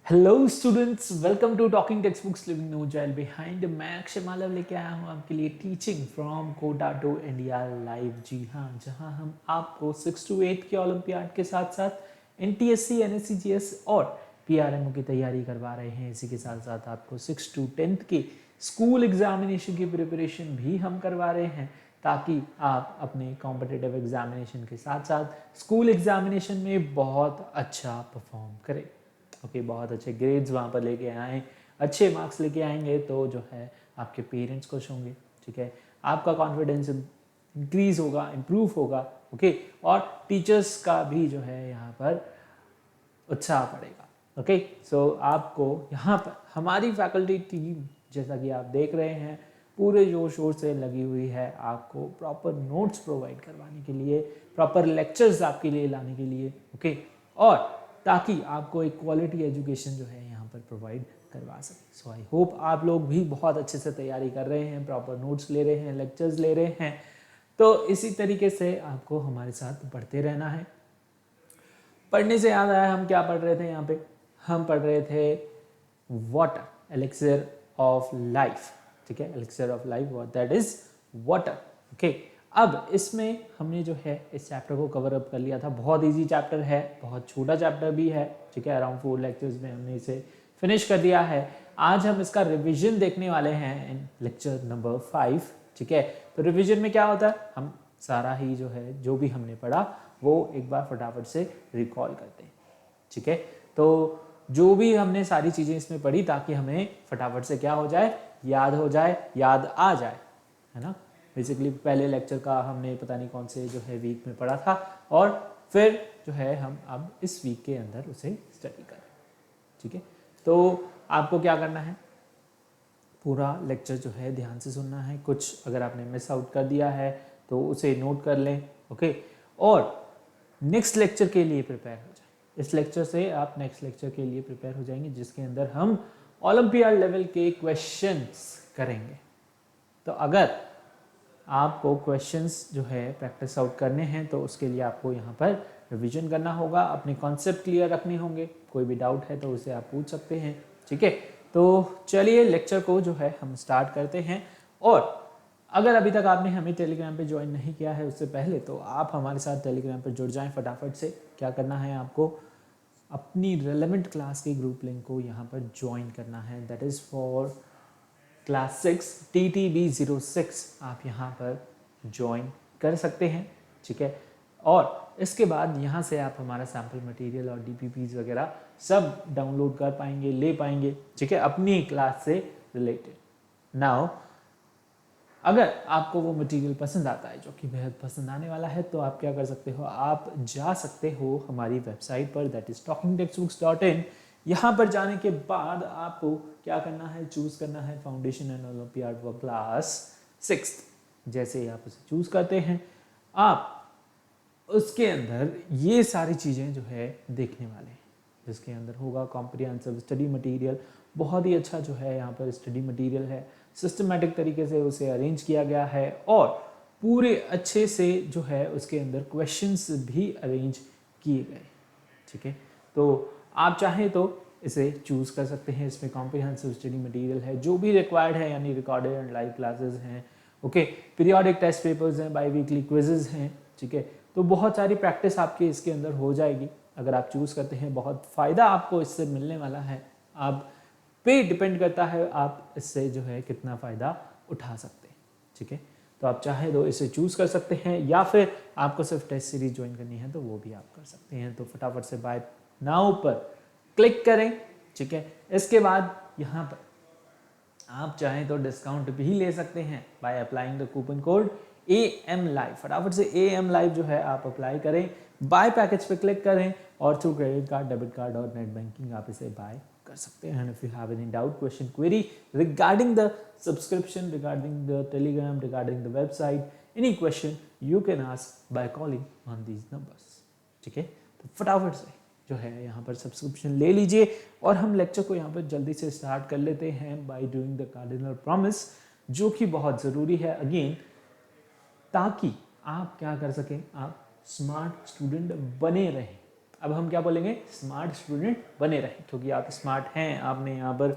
Hello students, welcome to talking text books living no child behind. मैं अक्षय मालव लेके आया हूँ आपके लिए teaching from Kota to India live. जी हाँ, जहाँ हम आपको 6 to 8 के ओलंपियाड के साथ साथ एनटीएससी, एनएससीजीएस और पीआरएमओ की तैयारी करवा रहे हैं। इसी के साथ साथ आपको 6 to 10 के स्कूल एग्जामिनेशन की प्रिपरेशन भी हम करवा रहे हैं, ताकि आप अपने कॉम्पिटिटिव एग्जामिनेशन के साथ साथ स्कूल एग्जामिनेशन में बहुत अच्छा परफॉर्म करें। ओके, बहुत अच्छे ग्रेड्स वहाँ पर लेके आए, अच्छे मार्क्स लेके आएंगे तो जो है आपके पेरेंट्स खुश होंगे। ठीक है, आपका कॉन्फिडेंस इंक्रीज होगा, इम्प्रूव होगा। ओके, और टीचर्स का भी जो है यहाँ पर उत्साह पड़ेगा। ओके, सो आपको यहाँ पर हमारी फैकल्टी टीम, जैसा कि आप देख रहे हैं, पूरे जोर शोर से लगी हुई है आपको प्रॉपर नोट्स प्रोवाइड करवाने के लिए, प्रॉपर लेक्चर्स आपके लिए लाने के लिए। ओके, और ताकि आपको एक क्वालिटी एजुकेशन जो है यहाँ पर प्रोवाइड करवा सके। सो आई होप आप लोग भी बहुत अच्छे से तैयारी कर रहे हैं, प्रॉपर नोट्स ले रहे हैं, लेक्चर्स ले रहे हैं। तो इसी तरीके से आपको हमारे साथ पढ़ते रहना है। पढ़ने से याद आया, हम क्या पढ़ रहे थे यहाँ पे? हम पढ़ रहे थे वाटर, एलिक्सिर ऑफ लाइफ। ठीक है, elixir of life, that is water. Okay, अब इसमें हमने जो है इस चैप्टर को कवर अप कर लिया था। बहुत इजी चैप्टर है, बहुत छोटा चैप्टर भी है। ठीक है, अराउंड 4 लेक्चर्स में हमने इसे फिनिश कर दिया है। आज हम इसका रिविजन देखने वाले हैं इन लेक्चर नंबर 5। ठीक है, तो रिविजन में क्या होता है, हम सारा ही जो है जो भी हमने पढ़ा वो एक बार फटाफट से रिकॉल करते हैं। ठीक है, तो जो भी हमने सारी चीज़ें इसमें पढ़ी, ताकि हमें फटाफट से क्या हो जाए, याद हो जाए, याद आ जाए, है ना। बेसिकली पहले लेक्चर का हमने पता नहीं कौन से जो है वीक में पढ़ा था, और फिर जो है हम अब इस वीक के अंदर उसे स्टडी करें। ठीक है, तो आपको क्या करना है, पूरा लेक्चर जो है ध्यान से सुनना है। कुछ अगर आपने मिस आउट कर दिया है तो उसे नोट कर लें। ओके, और नेक्स्ट लेक्चर के लिए प्रिपेयर हो जाए। इस लेक्चर से आप नेक्स्ट लेक्चर के लिए प्रिपेयर हो जाएंगे, जिसके अंदर हम ओलंपियाड लेवल के क्वेश्चंस करेंगे। तो अगर आपको क्वेश्चंस जो है प्रैक्टिस आउट करने हैं तो उसके लिए आपको यहाँ पर रिवीजन करना होगा, अपने कॉन्सेप्ट क्लियर रखने होंगे। कोई भी डाउट है तो उसे आप पूछ सकते हैं। ठीक है, तो चलिए लेक्चर को जो है हम स्टार्ट करते हैं। और अगर अभी तक आपने हमें टेलीग्राम पे ज्वाइन नहीं किया है उससे पहले, तो आप हमारे साथ टेलीग्राम पे जुड़ जाएं फटाफट से। क्या करना है, आपको अपनी रेलेवेंट क्लास के ग्रुप लिंक को यहाँ पर ज्वाइन करना है। That is for class 6 TTB06। आप यहाँ पर ज्वाइन कर सकते हैं। ठीक है, और इसके बाद यहाँ से आप हमारा सैम्पल मटेरियल और DPPs वगैरह सब डाउनलोड कर पाएंगे, ले पाएंगे। ठीक है, अपनी क्लास से रिलेटेड। नाउ अगर आपको वो मटेरियल पसंद आता है, जो कि बेहद पसंद आने वाला है, तो आप क्या कर सकते हो, आप जा सकते हो हमारी वेबसाइट पर, दैट इज talkingtextbooks.in। यहाँ पर जाने के बाद आपको क्या करना है, चूज करना है foundation and olympiad for class 6। जैसे ही आप उसे चूज करते हैं, आप उसके अंदर ये सारी चीज़ें जो है देखने वाले हैं, जिसके अंदर होगा कॉम्प्रिहेंसिव स्टडी मटेरियल। बहुत ही अच्छा जो है यहाँ पर स्टडी मटेरियल है, सिस्टमेटिक तरीके से उसे अरेंज किया गया है, और पूरे अच्छे से जो है उसके अंदर क्वेश्चंस भी अरेंज किए गए। ठीक है, तो आप चाहें तो इसे चूज़ कर सकते हैं। इसमें कॉम्प्रिहेंसिव स्टडी मटेरियल है, जो भी रिक्वायर्ड है, यानी रिकॉर्डेड एंड लाइव क्लासेस हैं। ओके, पीरियोडिक टेस्ट पेपर्स हैं, बाई वीकली क्विजेज हैं। ठीक है, तो बहुत सारी प्रैक्टिस आपकी इसके अंदर हो जाएगी अगर आप चूज़ करते हैं। बहुत फ़ायदा आपको इससे मिलने वाला है। आप पे डिपेंड करता है आप इससे जो है कितना फ़ायदा उठा सकते हैं। ठीक है, तो आप चाहे तो इसे चूज़ कर सकते हैं, या फिर आपको सिर्फ टेस्ट सीरीज ज्वाइन करनी है तो वो भी आप कर सकते हैं। तो फटाफट से बाय नाउ पर क्लिक करें। ठीक है, इसके बाद यहाँ पर आप चाहें तो डिस्काउंट भी ले सकते हैं by applying the coupon code AM Live। फटाफट से AM Live जो है आप अप्लाई करें, बाय पैकेज पे क्लिक करें, और through credit card, debit card और नेट बैंकिंग आप इसे बाय कर सकते हैं। If you have any doubt, question, query regarding the subscription, regarding the Telegram, regarding the website, any question you can ask by calling on these numbers. ठीक है, तो फटाफट से जो है यहाँ पर सब्सक्रिप्शन ले लीजिए, और हम लेक्चर को यहाँ पर जल्दी से स्टार्ट कर लेते हैं by doing the cardinal promise, जो कि बहुत ज़रूरी है अगेन, ताकि आप क्या कर सकें, आप स्मार्ट स्टूडेंट बने रहें। अब हम क्या बोलेंगे, स्मार्ट स्टूडेंट बने रहें, क्योंकि आप स्मार्ट हैं, आपने यहाँ पर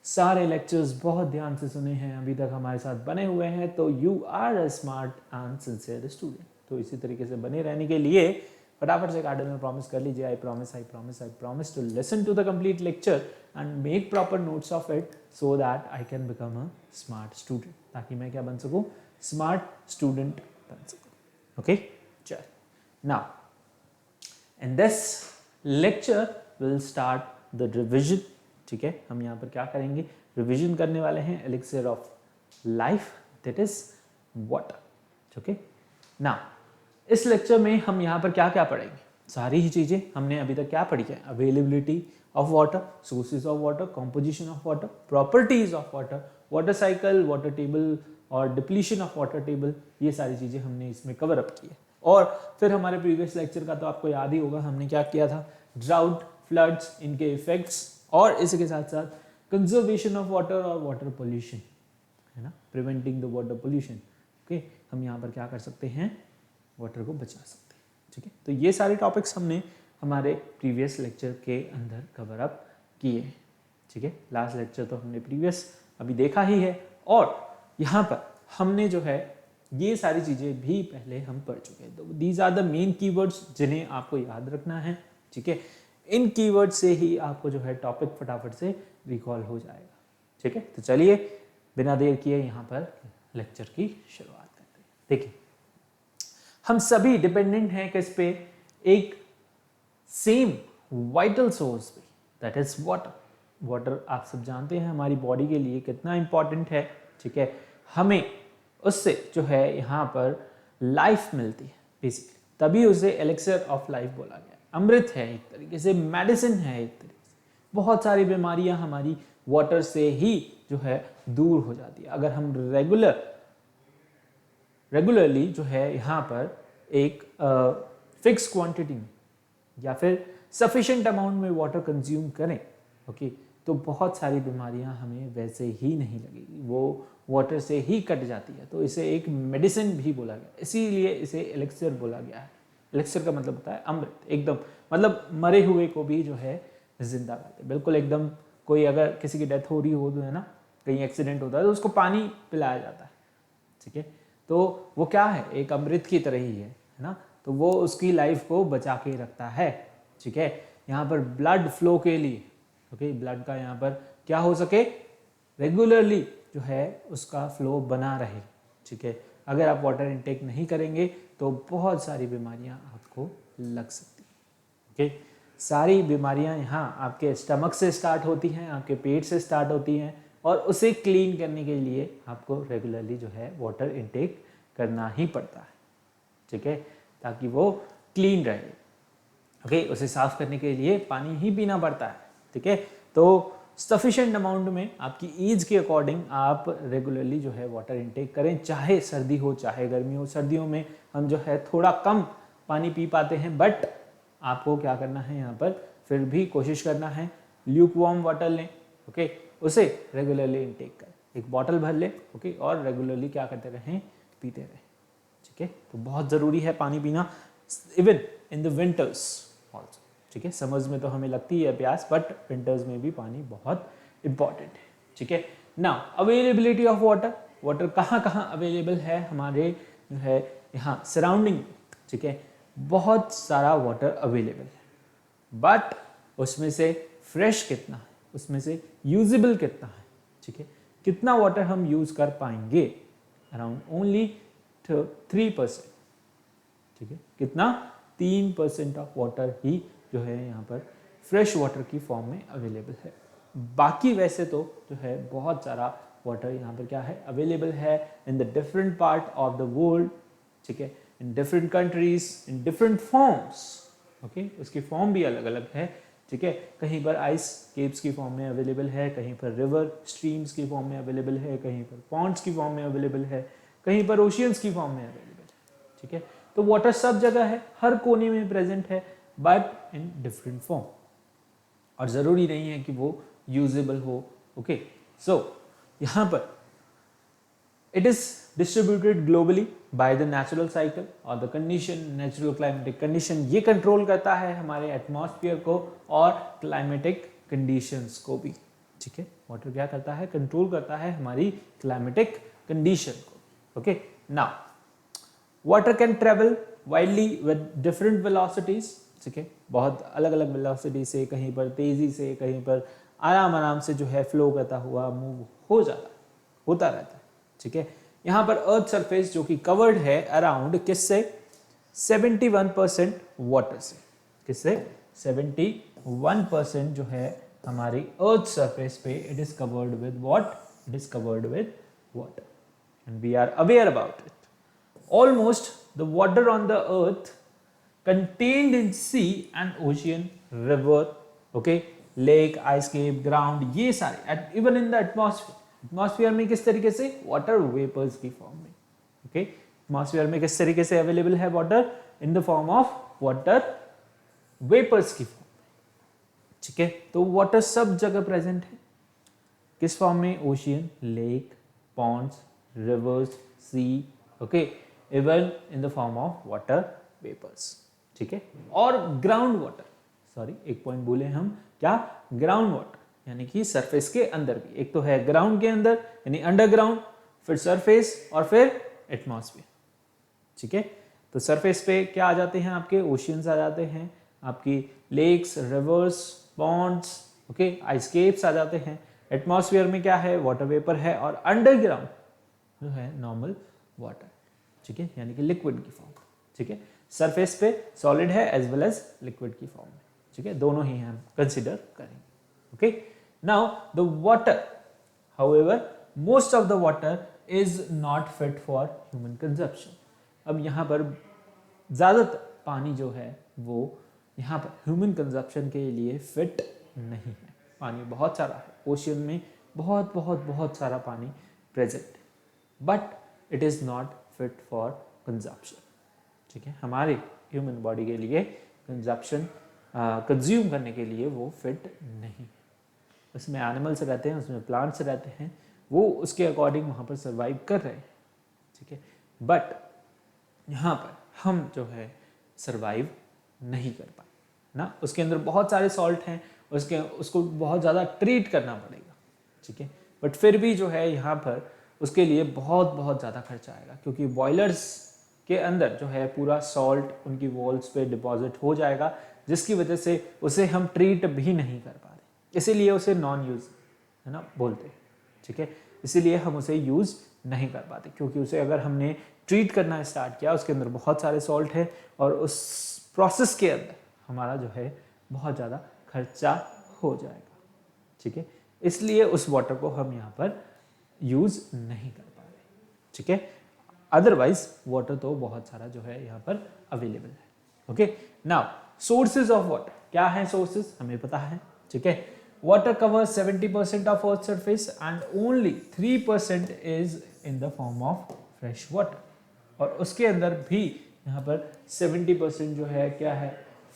सारे लेक्चर्स बहुत ध्यान से सुने हैं, अभी तक हमारे साथ बने हुए हैं, तो you are a smart and sincere student. तो इसी तरीके से बने रहने के लिए फटाफट से कार्डिनल प्रॉमिस कर लीजिए, I promise to listen to the complete lecture and make proper notes of it so that I can become a smart student, ताकि मैं क्या बन सकूँ, स्मार्ट स्टूडेंट बन सकूँ। ओके, चल now in this lecture will start the revision. ठीक है, हम यहाँ पर क्या करेंगे, रिविजन करने वाले हैं elixir of life, that is water. Okay, now इस लेक्चर में हम यहाँ पर क्या क्या पढ़ेंगे, सारी ही चीजें हमने अभी तक क्या पढ़ी है, availability of water, sources of water, composition of water, properties of water, water cycle, water table और डिप्लीशन ऑफ वाटर टेबल, ये सारी चीजें हमने इसमें कवर अप की है। और फिर हमारे प्रीवियस लेक्चर का तो आपको याद ही होगा, हमने क्या किया था, ड्राउट, फ्लड्स, इनके इफेक्ट्स, और इसके साथ साथ कंजर्वेशन ऑफ वाटर और वाटर पोल्यूशन, है ना, preventing the water pollution. Okay, हम यहाँ पर क्या कर सकते हैं, वाटर को बचा सकते हैं। ठीक है, तो ये सारे टॉपिक्स हमने हमारे प्रीवियस लेक्चर के अंदर कवर अप किए हैं। ठीक है, लास्ट लेक्चर तो हमने प्रीवियस अभी देखा ही है, और यहाँ पर हमने जो है ये सारी चीज़ें भी पहले हम पढ़ चुके हैं। तो these are the main keywords जिन्हें आपको याद रखना है। ठीक है, इन कीवर्ड से ही आपको जो है टॉपिक फटाफट से रिकॉल हो जाएगा। ठीक है, तो चलिए बिना देर किए यहाँ पर लेक्चर की शुरुआत करते हैं। देखिए, हम सभी डिपेंडेंट हैं किस पे, एक सेम वाइटल सोर्स पे, दैट इज वाटर। वाटर आप सब जानते हैं हमारी बॉडी के लिए कितना इंपॉर्टेंट है। ठीक है, हमें उससे जो है यहाँ पर लाइफ मिलती है बेसिकली, तभी उसे एलिक्सियर ऑफ लाइफ बोला गया। अमृत है एक तरीके से, मेडिसिन है एक तरीके से। बहुत सारी बीमारियां हमारी वाटर से ही जो है दूर हो जाती है, अगर हम रेगुलरली जो है यहाँ पर एक फिक्स क्वांटिटी में या फिर सफिशिएंट अमाउंट में वाटर कंज्यूम करें, ओके, तो बहुत सारी बीमारियां हमें वैसे ही नहीं लगेगी, वो वाटर से ही कट जाती है। तो इसे एक मेडिसिन भी बोला गया, इसीलिए इसे एलिक्सियर बोला गया है। एलिक्सियर का मतलब होता है अमृत, एकदम मतलब मरे हुए को भी जो है जिंदा करते, बिल्कुल एकदम। कोई अगर किसी की डेथ हो रही हो तो है ना, कहीं एक्सीडेंट होता है तो उसको पानी पिलाया जाता है। ठीक है, तो वो क्या है, एक अमृत की तरह ही है ना, तो वो उसकी लाइफ को बचा के रखता है। ठीक है, यहाँ पर ब्लड फ्लो के लिए, ओके, ब्लड का यहाँ पर क्या हो सके, रेगुलरली जो है उसका फ्लो बना रहे। ठीक है, अगर आप वाटर इनटेक नहीं करेंगे तो बहुत सारी बीमारियां आपको लग सकती हैं। ओके, सारी बीमारियां यहाँ आपके स्टमक से स्टार्ट होती हैं, आपके पेट से स्टार्ट होती हैं, और उसे क्लीन करने के लिए आपको रेगुलरली जो है वाटर इनटेक करना ही पड़ता है। ठीक है, ताकि वो क्लीन रहे। ओके, उसे साफ करने के लिए पानी ही पीना पड़ता है। ठीक है, तो सफिशिएंट अमाउंट में आपकी एज के अकॉर्डिंग आप रेगुलरली जो है वाटर इनटेक करें, चाहे सर्दी हो चाहे गर्मी हो। सर्दियों में हम जो है थोड़ा कम पानी पी पाते हैं, बट आपको क्या करना है, यहाँ पर फिर भी कोशिश करना है ल्यूक वार्म वाटर लें। ओके, उसे रेगुलरली इनटेक करें, एक बॉटल भर लें। ओके, और रेगुलरली क्या करते रहें, पीते रहें। ठीक है, तो बहुत ज़रूरी है पानी पीना, even in the winters also. ठीक है, समर्स में तो हमें लगती है प्यास, बट विंटर्स में भी पानी बहुत इंपॉर्टेंट है। ठीक है, now availability of water, water कहाँ कहाँ अवेलेबल है हमारे जो है यहाँ सराउंडिंग। ठीक है, बहुत सारा वाटर अवेलेबल है, बट उसमें से फ्रेश कितना है, उसमें से यूजेबल कितना है। ठीक है, कितना वाटर हम यूज कर पाएंगे, अराउंड ओनली 3%। ठीक है, कितना, 3% ऑफ वाटर ही जो है यहाँ पर फ्रेश वाटर की फॉर्म में अवेलेबल है। बाकी वैसे तो जो है बहुत सारा वाटर यहाँ पर क्या है, अवेलेबल है in the different part of the world. ठीक है, in different countries, in different forms. Okay, उसकी फॉर्म भी अलग अलग है। ठीक है, कहीं पर आइस केप्स की फॉर्म में अवेलेबल है, कहीं पर रिवर स्ट्रीम्स की फॉर्म में अवेलेबल है, कहीं पर पॉन्ड्स की फॉर्म में अवेलेबल है, कहीं पर ओशियंस की फॉर्म में अवेलेबल है। ठीक है, तो वाटर सब जगह है, हर कोने में प्रेजेंट है, बट इन डिफरेंट फॉर्म, और जरूरी नहीं है कि वो यूजेबल हो। ओके, सो यहाँ पर it is distributed globally by the natural cycle और the condition natural climatic condition, ये कंट्रोल करता है हमारे एटमॉस्फेयर को और क्लाइमेटिक कंडीशंस को भी, ठीक है। वाटर क्या करता है, कंट्रोल करता है हमारी क्लाइमेटिक कंडीशन को। Okay, now water can travel widely with different velocities, ठीक है, बहुत अलग अलग वेलोसिटी से, कहीं पर तेजी से, कहीं पर आराम से जो है फ्लो करता हुआ मूव होता रहता है, ठीक है। यहाँ पर अर्थ सरफेस जो कि कवर्ड है अराउंड किससे, 71% वाटर से, किससे 71% जो है हमारी अर्थ सरफेस पे it is covered with what, it is covered with water and we are aware about it. Almost the water on the earth contained in sea and ocean, river, okay, lake, ice cape, ground, ये सारे even in the atmosphere में किस तरीके से, water vapours की form में, okay, atmosphere में किस तरीके से अवेलेबल है water, in the form of water vapours की फॉर्म में, ठीक है। तो वाटर सब जगह प्रेजेंट है, किस फॉर्म में, ocean, lake, ponds, rivers, sea, okay, even in the form of water vapours, ठीक है। और ग्राउंड वाटर, सॉरी एक पॉइंट बोले हम, क्या, ग्राउंड वाटर यानी कि सरफेस के अंदर भी, एक तो है ग्राउंड के अंदर यानी अंडरग्राउंड, फिर सरफेस और फिर एटमॉस्फेयर, ठीक है। तो सरफेस पे क्या आ जाते हैं आपके, ओशियंस आ जाते हैं, आपकी लेक्स, रिवर्स, पॉन्ड्स, ओके, आइसकेप्स आ जाते हैं। एटमॉस्फेयर में क्या है, वाटर वेपर है, और अंडरग्राउंड जो है नॉर्मल वाटर, ठीक है, यानी कि लिक्विड की फॉर्म, ठीक है। सरफेस पे सॉलिड है एज वेल एज लिक्विड की फॉर्म में, ठीक है, दोनों ही हम कंसिडर करेंगे। Okay, now the water, however most of the water is not fit for human consumption. अब यहाँ पर ज़्यादातर पानी जो है वो यहाँ पर ह्यूमन कंजप्शन के लिए फिट नहीं है। पानी बहुत सारा है, ओशियन में बहुत बहुत बहुत सारा पानी प्रेजेंट है, but it is not fit for consumption, ठीक है। हमारे ह्यूमन बॉडी के लिए कंज्यूम करने के लिए वो फिट नहीं है। उसमें एनिमल्स रहते हैं, उसमें प्लांट्स रहते हैं, वो उसके अकॉर्डिंग वहाँ पर सर्वाइव कर रहे हैं, ठीक है। बट यहाँ पर हम जो है सर्वाइव नहीं कर पाए ना, उसके अंदर बहुत सारे सॉल्ट हैं, उसको बहुत ज़्यादा ट्रीट करना पड़ेगा, ठीक है। बट फिर भी जो है यहाँ पर उसके लिए बहुत बहुत ज़्यादा खर्चा आएगा, क्योंकि बॉयलर्स के अंदर जो है पूरा सॉल्ट उनकी वॉल्स पे डिपॉजिट हो जाएगा, जिसकी वजह से उसे हम ट्रीट भी नहीं कर पा रहे, इसीलिए उसे नॉन यूज है ना बोलते हैं, ठीक है। इसीलिए हम उसे यूज़ नहीं कर पाते, क्योंकि उसे अगर हमने ट्रीट करना स्टार्ट किया, उसके अंदर बहुत सारे सॉल्ट है और उस प्रोसेस के अंदर हमारा जो है बहुत ज़्यादा खर्चा हो जाएगा, ठीक है। इसलिए उस वाटर को हम यहाँ पर यूज़ नहीं कर पा रहे, ठीक है। अदरवाइज वाटर तो बहुत सारा जो है यहाँ पर अवेलेबल है। Okay, now sources of water क्या है, सोर्सेज हमें पता है, ठीक है। Water covers 70% of earth surface and only 3% is in the form of fresh water, और उसके अंदर भी यहाँ पर 70% जो है क्या है,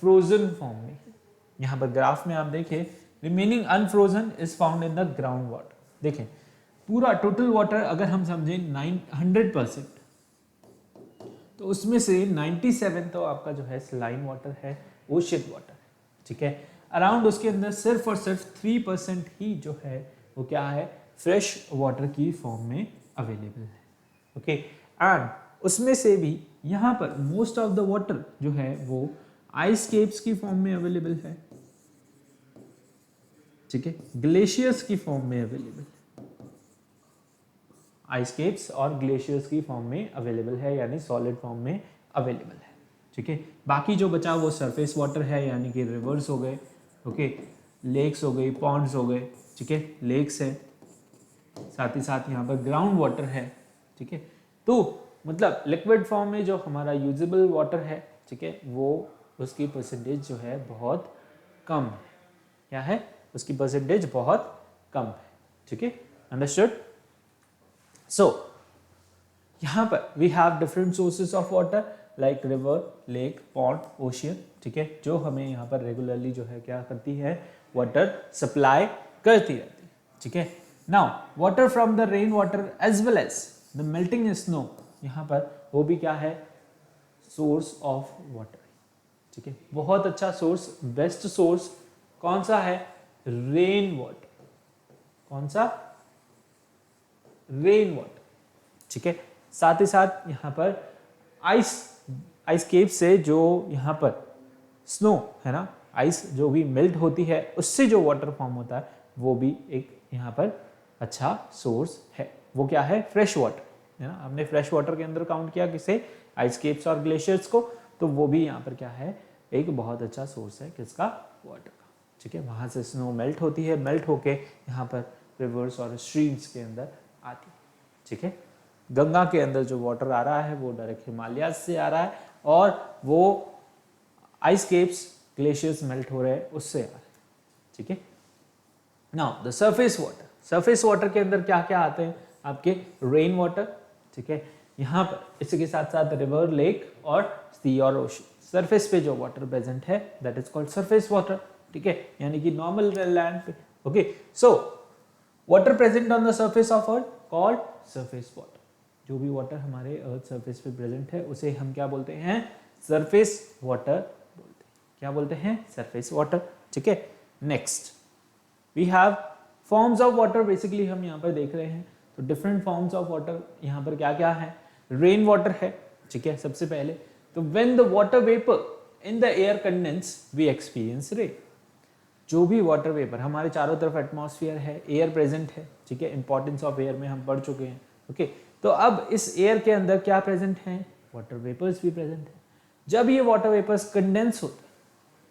फ्रोजन फॉर्म में। यहाँ पर ग्राफ में आप देखें, remaining unfrozen is found in the ground water. देखें पूरा टोटल वाटर अगर हम समझें 100%, तो उसमें से 97 तो आपका जो है सलाइन वाटर है, ओशियन वाटर, ठीक है। अराउंड उसके अंदर सिर्फ और सिर्फ 3% ही जो है वो क्या है, फ्रेश वाटर की फॉर्म में अवेलेबल है, ओके। एंड उसमें से भी यहाँ पर मोस्ट ऑफ द वाटर जो है वो आइस केप्स की फॉर्म में अवेलेबल है, ठीक है, ग्लेशियर्स की फॉर्म में अवेलेबल है, आइस केप्स और ग्लेशियर्स की फॉर्म में अवेलेबल है, यानी सॉलिड फॉर्म में अवेलेबल है, ठीक है। बाकी जो बचा वो सरफेस वाटर है, यानी कि रिवर्स हो गए, ओके, लेक्स हो गई, पॉन्ड्स हो गए, ठीक है, लेक्स है, साथ ही साथ यहाँ पर ग्राउंड वाटर है, ठीक है। तो मतलब लिक्विड फॉर्म में जो हमारा यूजेबल वाटर है, ठीक है, वो उसकी परसेंटेज जो है बहुत कम है। क्या है, उसकी परसेंटेज बहुत कम है, ठीक है, अंडरस्टूड। सो यहाँ पर we have different sources of water like river, lake, pond, ocean, ठीक है, जो हमें यहाँ पर रेगुलरली जो है क्या करती है, वाटर सप्लाई करती रहती है, ठीक है। Now water from the rain water as well as the melting snow यहाँ पर वो भी क्या है, सोर्स ऑफ वाटर, ठीक है। बहुत अच्छा सोर्स, बेस्ट सोर्स कौन सा है, रेन वाटर। कौन सा, रेन वाटर, ठीक है। साथ ही साथ यहाँ पर आइस केव से जो यहाँ पर स्नो है ना, आइस जो भी मेल्ट होती है उससे जो वाटर फॉर्म होता है वो भी एक यहाँ पर अच्छा सोर्स है। वो क्या है, फ्रेश वाटर है ना। हमने फ्रेश वाटर के अंदर काउंट किया किसे, आइस केव्स और ग्लेशियर्स को, तो वो भी यहाँ पर क्या है, एक बहुत अच्छा सोर्स है किसका, वाटर का, ठीक है। वहाँ से स्नो मेल्ट होती है, मेल्ट होके यहाँ पर रिवर्स और स्ट्रीम्स के अंदर आती है, ठीक है। गंगा के अंदर जो वाटर आ रहा है वो डायरेक्ट हिमालय से आ रहा है और वो आइस केव्स ग्लेशियर्स मेल्ट हो रहे हैं उससे आ रहा है, ठीक है। Now the surface water, surface water के अंदर क्या क्या आते हैं आपके, रेन वाटर, ठीक है। यहाँ पर इसी के साथ साथ रिवर, लेक और सी और ओशन, सरफेस पे जो वाटर प्रेजेंट है that is called surface water, ठीक है, यानी कि नॉर्मल लैंड पे। Okay, so water present on the surface of earth called surface water. जो भी वाटर हमारे अर्थ सरफेस पे प्रेजेंट है उसे हम क्या बोलते हैं, सरफेस वाटर बोलते हैं। क्या बोलते हैं, सरफेस वाटर, ठीक है। Next we have forms of water, basically हम यहाँ पर देख रहे हैं तो डिफरेंट फॉर्म्स ऑफ वाटर यहाँ पर क्या क्या है, रेन वाटर है, ठीक है। सबसे पहले तो when the water vapour in the air condense we experience rain. जो भी वाटर वेपर, हमारे चारों तरफ एटमॉस्फेयर है, एयर प्रेजेंट है, ठीक है। इंपॉर्टेंस ऑफ एयर में हम पढ़ चुके हैं, ओके। तो अब इस एयर के अंदर क्या प्रेजेंट है, वाटर वेपर्स भी प्रेजेंट है। जब ये वाटर वेपर्स कंडेंस होते हैं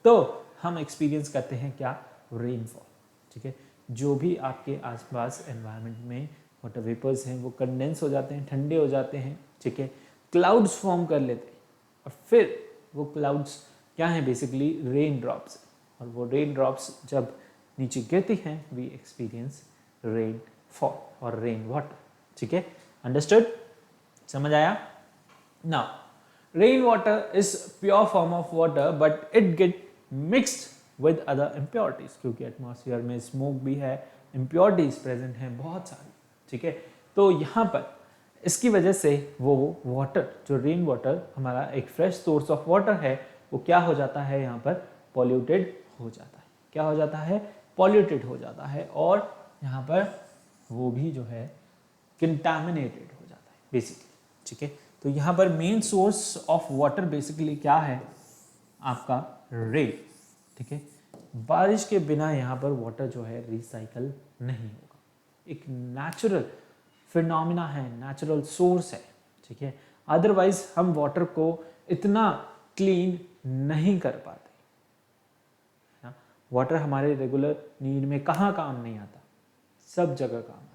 तो हम एक्सपीरियंस करते हैं क्या, रेनफॉल, ठीक है। जो भी आपके आसपास एनवायरनमेंट में वाटर वेपर्स हैं वो कंडेंस हो जाते हैं, ठंडे हो जाते हैं, ठीक है, क्लाउड्स फॉर्म कर लेते हैं और फिर वो क्लाउड्स क्या हैं, बेसिकली रेन ड्रॉप्स, और वो रेन ड्रॉप्स जब नीचे गिरती हैं वी एक्सपीरियंस रेन फॉल और रेन वाटर, ठीक है। अंडरस्टूड, समझ आया। Now rain water is pure form of water but it get mixed with other impurities, क्योंकि एटमॉस्फेयर में स्मोक भी है, इम्प्योरिटीज प्रेजेंट हैं बहुत सारी, ठीक है। तो यहाँ पर इसकी वजह से वो वाटर, जो रेन वाटर हमारा एक फ्रेश सोर्स ऑफ वाटर है, वो क्या हो जाता है, यहाँ पर पॉल्यूटेड हो जाता है। क्या हो जाता है, पॉल्यूटेड हो जाता है, और यहाँ पर वो भी जो है कंटामिनेटेड हो जाता है बेसिकली, ठीक है। तो यहाँ पर main source of water basically क्या है, आपका रेन, ठीक है। बारिश के बिना यहाँ पर वाटर जो है रिसाइकल नहीं होगा, एक नेचुरल फिनोमिना है, नेचुरल सोर्स है, ठीक है। अदरवाइज हम वाटर को इतना क्लीन नहीं कर पाते ना। वाटर हमारे रेगुलर नीड में कहाँ काम नहीं आता, सब जगह काम आता।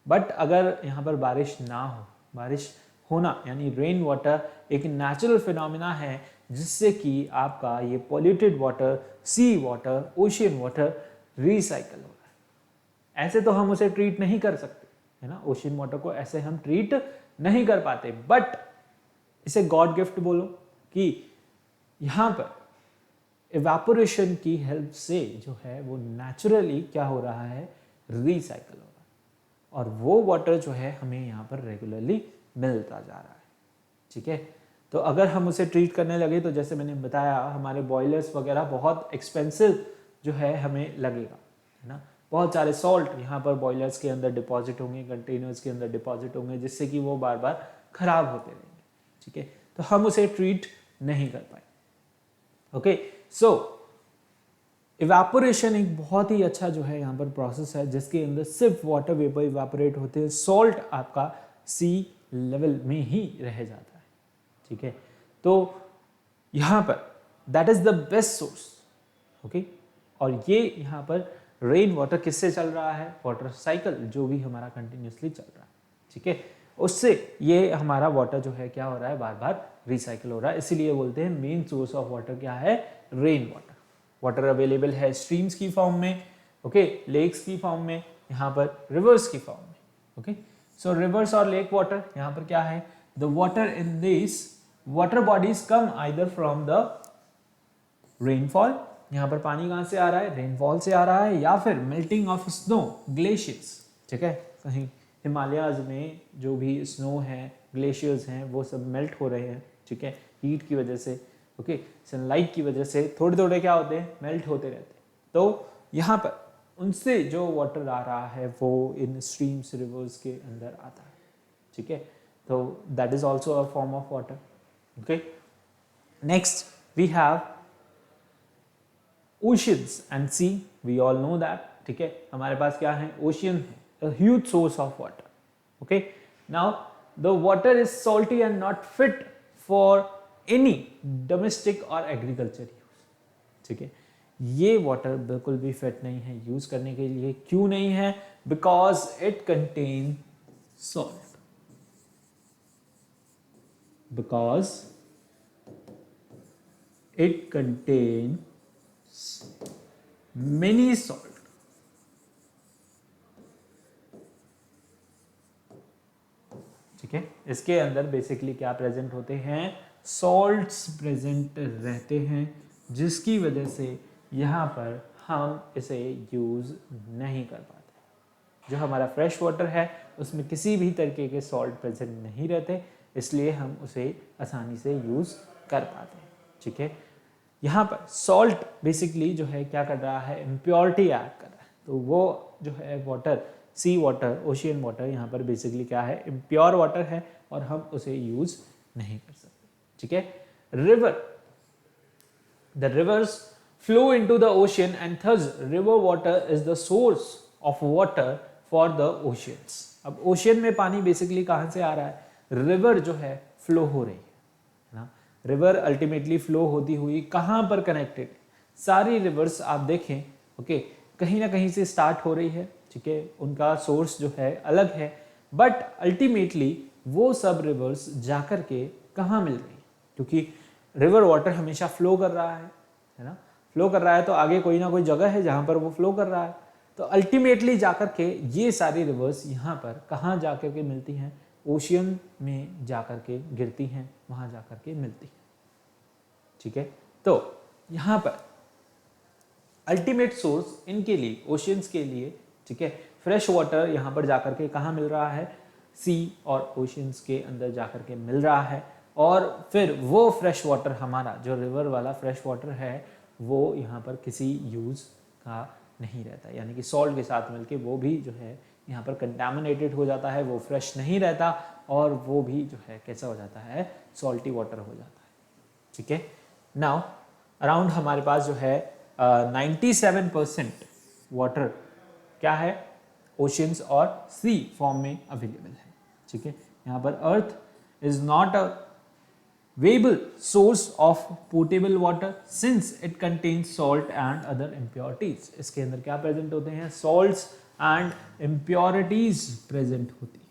बट अगर यहाँ पर बारिश ना हो, बारिश होना यानी रेन वाटर एक नेचुरल फिनोमिना है जिससे कि आपका ये पॉल्यूटेड वाटर, सी वाटर, ओशियन वाटर रिसाइकल हो रहा है। ऐसे तो हम उसे ट्रीट नहीं कर सकते है ना, ओशियन वाटर को ऐसे हम ट्रीट नहीं कर पाते, बट इसे गॉड गिफ्ट बोलो कि यहाँ पर इवेपोरेशन की हेल्प से जो है वो नेचुरली क्या हो रहा है, रिसाइकल हो रहा है, और वो वाटर जो है हमें यहाँ पर रेगुलरली मिलता जा रहा है, ठीक है। तो अगर हम उसे ट्रीट करने लगे तो जैसे मैंने बताया हमारे बॉयलर्स वगैरह बहुत एक्सपेंसिव जो है हमें लगेगा, है ना। बहुत सारे सॉल्ट यहाँ पर बॉयलर्स के अंदर डिपॉजिट होंगे, कंटेनर्स के अंदर डिपॉजिट होंगे, जिससे कि वो बार बार खराब होते रहेंगे, ठीक है। तो हम उसे ट्रीट नहीं कर पाए, ओके। सो इवेपोरेशन एक बहुत ही अच्छा जो है यहाँ पर प्रोसेस है जिसके अंदर सिर्फ वाटर वेपर इवेपोरेट होते हैं, सॉल्ट आपका सी लेवल में ही रह जाता है, ठीक है। तो यहाँ पर that is the best source, okay. और ये यहाँ पर रेन वाटर किससे चल रहा है, वाटर साइकिल जो भी हमारा कंटिन्यूसली चल रहा है, ठीक है। उससे ये हमारा वाटर जो है क्या हो रहा है, बार बार रिसाइकिल हो रहा है। इसीलिए बोलते हैं मेन सोर्स ऑफ वाटर क्या है, रेन वाटर। वाटर अवेलेबल है स्ट्रीम्स की फॉर्म में, ओके, लेक्स की फॉर्म में, यहाँ पर रिवर्स की फॉर्म में, ओके। सो रिवर्स और लेक वाटर यहाँ पर क्या है, the water in this water bodies come either from the rainfall, यहाँ पर पानी कहाँ से आ रहा है, रेनफॉल से आ रहा है, या फिर मेल्टिंग ऑफ स्नो, ग्लेशियर्स, ठीक है। कहीं हिमालयाज में जो भी स्नो है, ग्लेशियर्स हैं, वो सब मेल्ट हो रहे हैं, ठीक है, हीट की वजह से, ओके, सनलाइट की वजह से थोड़े थोड़े क्या होते हैं, मेल्ट होते रहते हैं। तो यहाँ पर उनसे जो वाटर आ रहा है वो इन स्ट्रीम्स, रिवर्स के अंदर आता है, ठीक है। तो that is also a form of water, okay. Next we have oceans and sea, we all know that, ठीक है। हमारे पास क्या है, ओशियन है, a huge source of water, okay। Now the water is salty and not fit for any domestic or agriculture use, ठीक है। ये water बिल्कुल भी फिट नहीं है यूज करने के लिए। क्यों नहीं है? Because it contain salt, because it contain many salt, ठीक है। इसके अंदर बेसिकली क्या प्रेजेंट होते हैं, सॉल्ट्स प्रेजेंट रहते हैं, जिसकी वजह से यहाँ पर हम इसे यूज नहीं कर पाते। जो हमारा फ्रेश वाटर है उसमें किसी भी तरीके के सॉल्ट प्रेजेंट नहीं रहते, इसलिए हम उसे आसानी से यूज कर पाते हैं, ठीक है। यहाँ पर सॉल्ट बेसिकली जो है क्या कर रहा है, इम्प्योरिटी ऐड कर रहा है। तो वो जो है वाटर, सी वाटर, ओशियन वाटर, यहाँ पर बेसिकली क्या है, इम्प्योर वाटर है और हम उसे यूज नहीं कर सकते, ठीक है। River, the reverse flow into the ocean and thus river water is the source of water for the oceans. अब ओशियन में पानी बेसिकली कहाँ से आ रहा है, रिवर जो है फ्लो हो रही है ना। रिवर अल्टीमेटली फ्लो होती हुई कहाँ पर कनेक्टेड, सारी रिवर्स आप देखें, ओके, कहीं ना कहीं से स्टार्ट हो रही है, ठीक है। उनका सोर्स जो है अलग है, बट अल्टीमेटली वो सब रिवर्स जाकर के कहाँ मिल रही है, क्योंकि रिवर वाटर हमेशा फ्लो कर रहा है ना। फ्लो कर रहा है तो आगे कोई ना कोई जगह है जहाँ पर वो फ्लो कर रहा है। तो अल्टीमेटली जाकर के ये सारी रिवर्स यहाँ पर कहाँ जाकर के मिलती हैं, ओशियन में जाकर के गिरती हैं, वहाँ जाकर के मिलती हैं, ठीक है। तो यहाँ पर अल्टीमेट सोर्स इनके लिए, ओशियंस के लिए, ठीक है, फ्रेश वाटर यहाँ पर जाकर के कहाँ मिल रहा है, सी और ओशियंस के अंदर जाकर के मिल रहा है। और फिर वो फ्रेश वाटर हमारा जो रिवर वाला फ्रेश वाटर है वो यहाँ पर किसी यूज का नहीं रहता, यानी कि सॉल्ट के साथ मिलके वो भी जो है यहाँ पर कंटामिनेटेड हो जाता है, वो फ्रेश नहीं रहता और वो भी जो है कैसा हो जाता है, सॉल्टी वाटर हो जाता है, ठीक है। नाउ अराउंड हमारे पास जो है 97% वाटर क्या है, ओशियंस और सी फॉर्म में अवेलेबल है, ठीक है। यहाँ पर earth is not a viable source of potable water since it contains salt and other impurities. इसके अंदर क्या प्रेजेंट होते हैं, सॉल्ट्स एंड इम्प्योरिटीज प्रेजेंट होती है।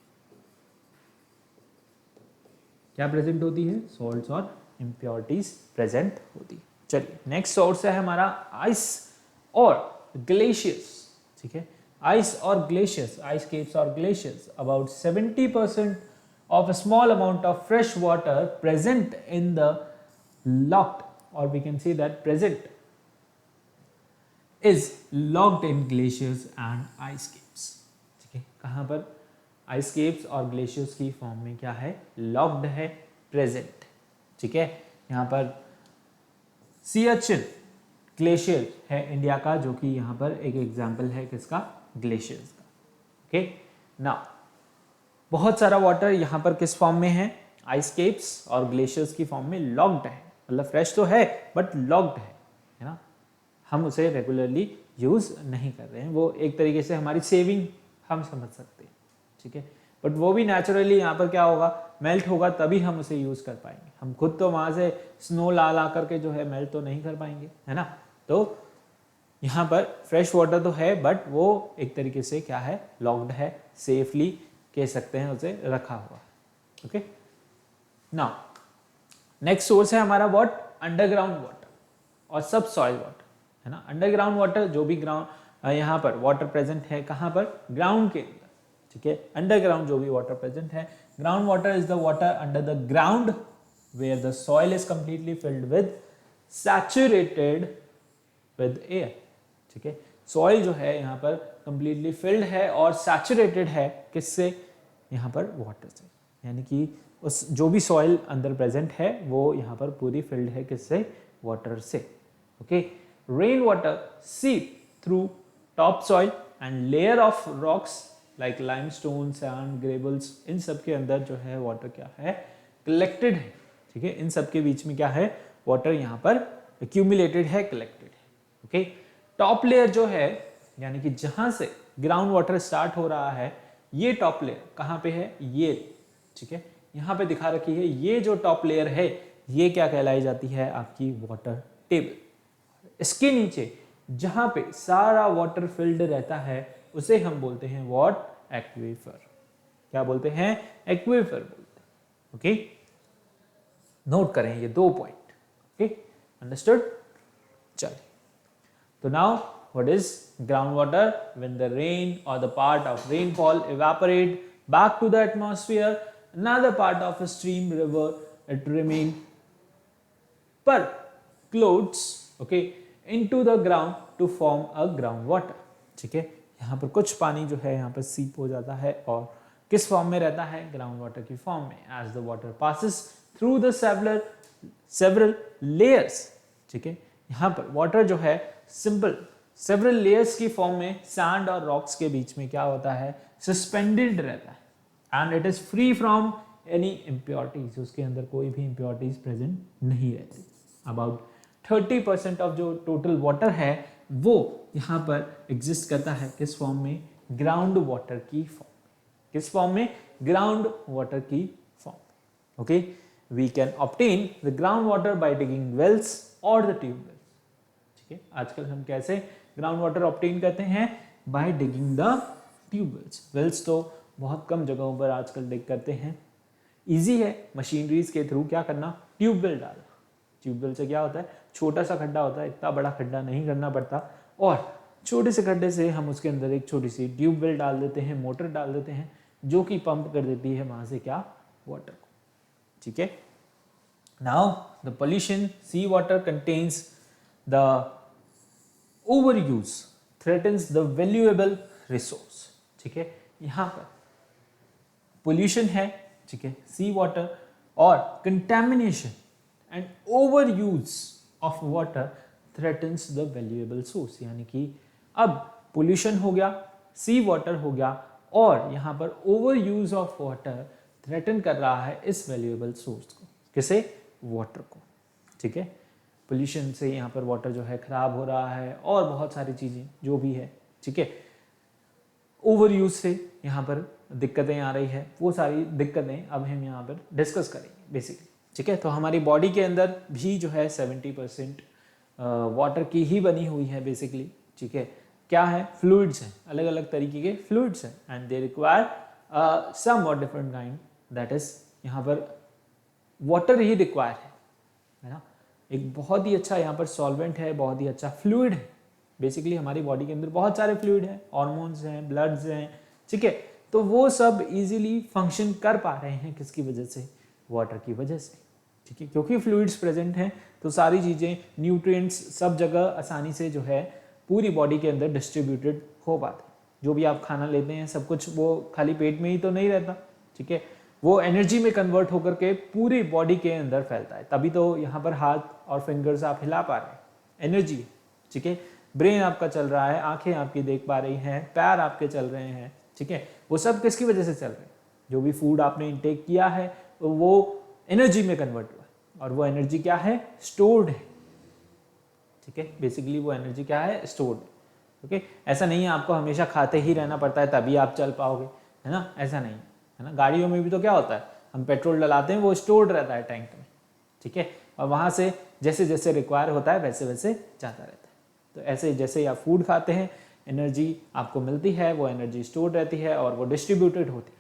क्या प्रेजेंट होती है, सॉल्ट्स और इम्प्योरिटीज प्रेजेंट होती है। चलिए नेक्स्ट सोर्स है हमारा आइस और ग्लेशियर्स, ठीक है। आइस और ग्लेशियर्स, आइस केप्स और glaciers, about 70% of a small amount of fresh water present in the locked, or we can say that present is locked in glaciers and ice caps, ठीक है। कहाँ पर, ice keeps और glaciers की form में क्या है, लॉक्ड है, प्रेजेंट, ठीक है। यहाँ पर सियाचिन ग्लेशियर है इंडिया का, जो कि यहाँ पर एक एग्जाम्पल है किसका, ग्लेशियर्स का, ओके। नाउ बहुत सारा वाटर यहाँ पर किस फॉर्म में है, आइस केप्स और ग्लेशियर्स की फॉर्म में लॉक्ड है, मतलब फ्रेश तो है बट लॉक्ड है ना। हम उसे रेगुलरली यूज नहीं कर रहे हैं, वो एक तरीके से हमारी सेविंग हम समझ सकते हैं, ठीक है। बट वो भी नेचुरली यहाँ पर क्या होगा, मेल्ट होगा तभी हम उसे यूज कर पाएंगे। हम खुद तो वहाँ से स्नो ला करके जो है मेल्ट तो नहीं कर पाएंगे, है ना। तो यहाँ पर फ्रेश वाटर तो है बट वो एक तरीके से क्या है, लॉक्ड है, सेफली कह सकते हैं उसे रखा हुआ, ओके। नाउ नेक्स्ट सोर्स है हमारा व्हाट, अंडरग्राउंड वाटर और सब सॉइल वाटर, है ना। अंडरग्राउंड वाटर, जो भी ग्राउंड यहाँ पर वाटर प्रेजेंट है, कहाँ पर, ग्राउंड के अंदर, ठीक है। अंडरग्राउंड जो भी वाटर प्रेजेंट है, ground water is the water under the ground where the soil is completely filled with saturated with air, ठीक है। सॉइल जो है यहाँ पर कंप्लीटली फिल्ड है और सैचुरेटेड है किससे, यहाँ पर वाटर से, यानी कि उस जो भी सॉइल अंदर प्रेजेंट है वो यहाँ पर पूरी फिल्ड है किससे, वाटर से। Okay, rain water seep through top soil and layer of rocks like limestone, sand, gravels, इन सब के अंदर जो है वाटर क्या है, कलेक्टेड है। ठीक है, इन सब के बीच में क्या है, वाटर यहाँ पर एक्यूमुलेटेड है, कलेक्टेड है। ओके, टॉप लेयर जो है यानी कि जहां से ग्राउंड वाटर स्टार्ट हो रहा है, ये टॉप लेयर कहाँ पे है, ये, ठीक है, यहाँ पे दिखा रखी है, ये जो टॉप लेयर है ये क्या कहलाई जाती है, आपकी वाटर टेबल। इसके नीचे जहां पे सारा वाटर फिल्ड रहता है उसे हम बोलते हैं व्हाट, एक्वीफर। क्या बोलते हैं, एक्वीफर बोलते हैं। ओके, नोट करें ये 2 पॉइंट। Okay, understood. चलिए, तो now what is ground water, when the rain और the part of rainfall evaporate back to the atmosphere, another part of a stream, river, it remain per clouds, okay, into the ground to form a ground water। ठीक है, यहाँ पर कुछ पानी जो है यहाँ पर सीप हो जाता है और किस फॉर्म में रहता है, ग्राउंड वाटर की फॉर्म में। As the water passes through the several layers, ठीक है, यहाँ पर वाटर जो है सिंपल सेवरल लेयर्स की फॉर्म में सैंड और रॉक्स के बीच में क्या होता है, सस्पेंडेड रहता है and it is free from any impurities, उसके अंदर कोई भी इम्प्योरिटीज प्रेजेंट नहीं रहती। अबाउट 30% ऑफ जो टोटल वाटर है वो यहाँ पर एग्जिस्ट करता है किस फॉर्म में, ग्राउंड वाटर की फॉर्म। किस फॉर्म में, ग्राउंड वाटर की form. Okay, we can obtain the ground water by digging wells और द ट्यूबवेल्स। ठीक है, आजकल हम कैसे ग्राउंड वाटर ऑब्टेन करते हैं, by digging the tube wells. Wells तो बहुत कम जगहों पर आजकल डिग करते हैं, इजी है मशीनरीज के थ्रू क्या करना, ट्यूबवेल डालना। ट्यूबवेल से क्या होता है, छोटा सा खड्डा होता है, इतना बड़ा खड्डा नहीं करना पड़ता और छोटे से खड्डे से हम उसके अंदर एक छोटी सी ट्यूबवेल डाल देते हैं, मोटर डाल देते हैं जो कि पंप कर देती है वहां से क्या, वाटर को। ठीक है, now the pollution, sea water contains the overuse threatens the valuable resource. ठीक है, यहाँ पर पोल्यूशन है, ठीक है, सी वाटर और contamination and overuse of water threatens the valuable source, यानी कि अब पोल्यूशन हो गया, सी वाटर हो गया और यहाँ पर over use of water threaten कर रहा है इस वैल्यूएबल सोर्स को, किसे, वाटर को। ठीक है, पोल्यूशन से यहाँ पर वाटर जो है खराब हो रहा है और बहुत सारी चीजें जो भी है। ठीक है, ओवर यूज से यहाँ पर दिक्कतें आ रही है, वो सारी दिक्कतें अब हम यहाँ पर डिस्कस करेंगे बेसिकली। ठीक है, तो हमारी बॉडी के अंदर भी जो है 70% वाटर की ही बनी हुई है बेसिकली। ठीक है, क्या है, फ्लूइड्स हैं, अलग अलग तरीके के फ्लूइड्स हैं एंड दे रिक्वायर सम और डिफरेंट काइंड, दैट इज यहाँ पर वाटर ही रिक्वायर है ना। एक बहुत ही अच्छा यहाँ पर सॉल्वेंट है, बहुत ही अच्छा फ्लूइड है। बेसिकली हमारी बॉडी के अंदर बहुत सारे फ्लूइड हैं, हॉर्मोन्स हैं, ब्लड्स हैं। ठीक है, तो वो सब इजीली फंक्शन कर पा रहे हैं किसकी वजह से, वाटर की वजह से। ठीक है, क्योंकि फ्लूइड्स प्रेजेंट हैं तो सारी चीज़ें, न्यूट्रिएंट्स सब जगह आसानी से जो है पूरी बॉडी के अंदर डिस्ट्रीब्यूटेड हो पाते। जो भी आप खाना लेते हैं सब कुछ वो खाली पेट में ही तो नहीं रहता। ठीक है, वो एनर्जी में कन्वर्ट होकर के पूरी बॉडी के अंदर फैलता है, तभी तो यहाँ पर हाथ और फिंगर्स आप हिला पा रहे हैं, एनर्जी है। ठीक है, ब्रेन आपका चल रहा है, आंखें आपकी देख पा रही हैं, पैर आपके चल रहे हैं। ठीक है, वो सब किसकी वजह से चल रहे हैं, जो भी फूड आपने इंटेक किया है वो एनर्जी में कन्वर्ट हुआ है और वो एनर्जी क्या है, स्टोर्ड है। ठीक है, बेसिकली वो एनर्जी क्या है, स्टोर्ड। ओके, ऐसा नहीं है आपको हमेशा खाते ही रहना पड़ता है तभी आप चल पाओगे, है ना, ऐसा नहीं है ना। गाड़ियों में भी तो क्या होता है, हम पेट्रोल डलाते हैं, वो स्टोर्ड रहता है टैंक में। ठीक है, और वहाँ से जैसे जैसे रिक्वायर होता है वैसे वैसे जाता रहता है। तो ऐसे जैसे आप फूड खाते हैं, एनर्जी आपको मिलती है, वो एनर्जी स्टोर्ड रहती है और वो डिस्ट्रीब्यूटेड होती है।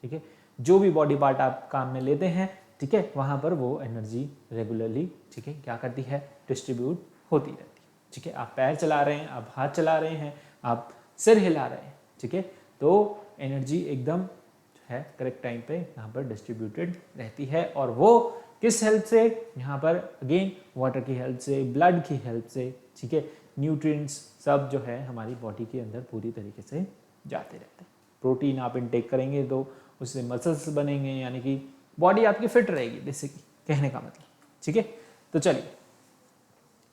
ठीक है, जो भी बॉडी पार्ट आप काम में लेते हैं, ठीक है, वहाँ पर वो एनर्जी रेगुलरली, ठीक है, क्या करती है, डिस्ट्रीब्यूट होती रहती है। ठीक है, आप पैर चला रहे हैं, आप हाथ चला रहे हैं, आप सिर हिला रहे हैं, ठीक है, तो एनर्जी एकदम है करेक्ट टाइम पे यहाँ पर डिस्ट्रीब्यूटेड रहती है। और वो किस हेल्प से, यहाँ पर अगेन वाटर की हेल्प से, ब्लड की हेल्प से। ठीक है, न्यूट्रिएंट्स सब जो है हमारी बॉडी के अंदर पूरी तरीके से जाते रहते हैं। प्रोटीन आप इनटेक करेंगे तो उससे मसल्स बनेंगे, यानी कि बॉडी आपकी फिट रहेगी बेसिकली, कहने का मतलब। ठीक है, तो चलिए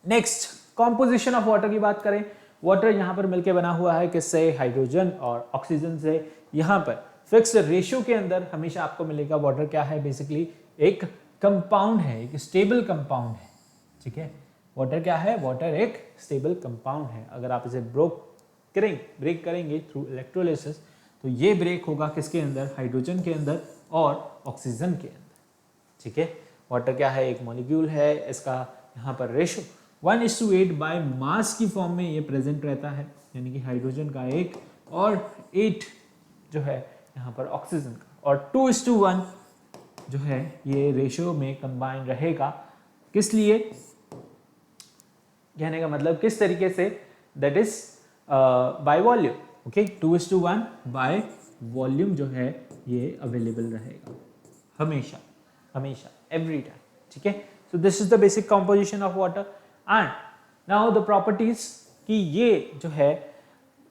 नेक्स्ट कॉम्पोजिशन ऑफ वाटर की बात करें। वाटर यहाँ पर मिलकर बना हुआ है किससे? हाइड्रोजन और ऑक्सीजन से। यहाँ पर फिक्स रेशियो के अंदर हमेशा आपको मिलेगा वाटर क्या है? बेसिकली एक कंपाउंड है, एक स्टेबल कंपाउंड है। ठीक है, वाटर क्या है? वाटर एक स्टेबल कंपाउंड है। अगर आप इसे ब्रेक करेंगे थ्रू इलेक्ट्रोलिसिस तो ये ब्रेक होगा किसके अंदर? हाइड्रोजन के अंदर और ऑक्सीजन के अंदर। ठीक है, वाटर क्या है? एक मॉलिक्यूल है, इसका यहाँ पर रेशियो 1:8 बाय मास की फॉर्म में ये प्रेजेंट रहता है, यानी कि हाइड्रोजन का 1 और 8 जो है यहाँ पर ऑक्सीजन का, और 2:1 जो है ये रेशियो में कंबाइन रहेगा। किस लिए? कहने का मतलब किस तरीके से? That is by volume. Okay, 2:1 by volume जो है ये अवेलेबल रहेगा हमेशा हमेशा, एवरी टाइम। ठीक है, so this is the basic composition of water. And now the properties कि ये जो है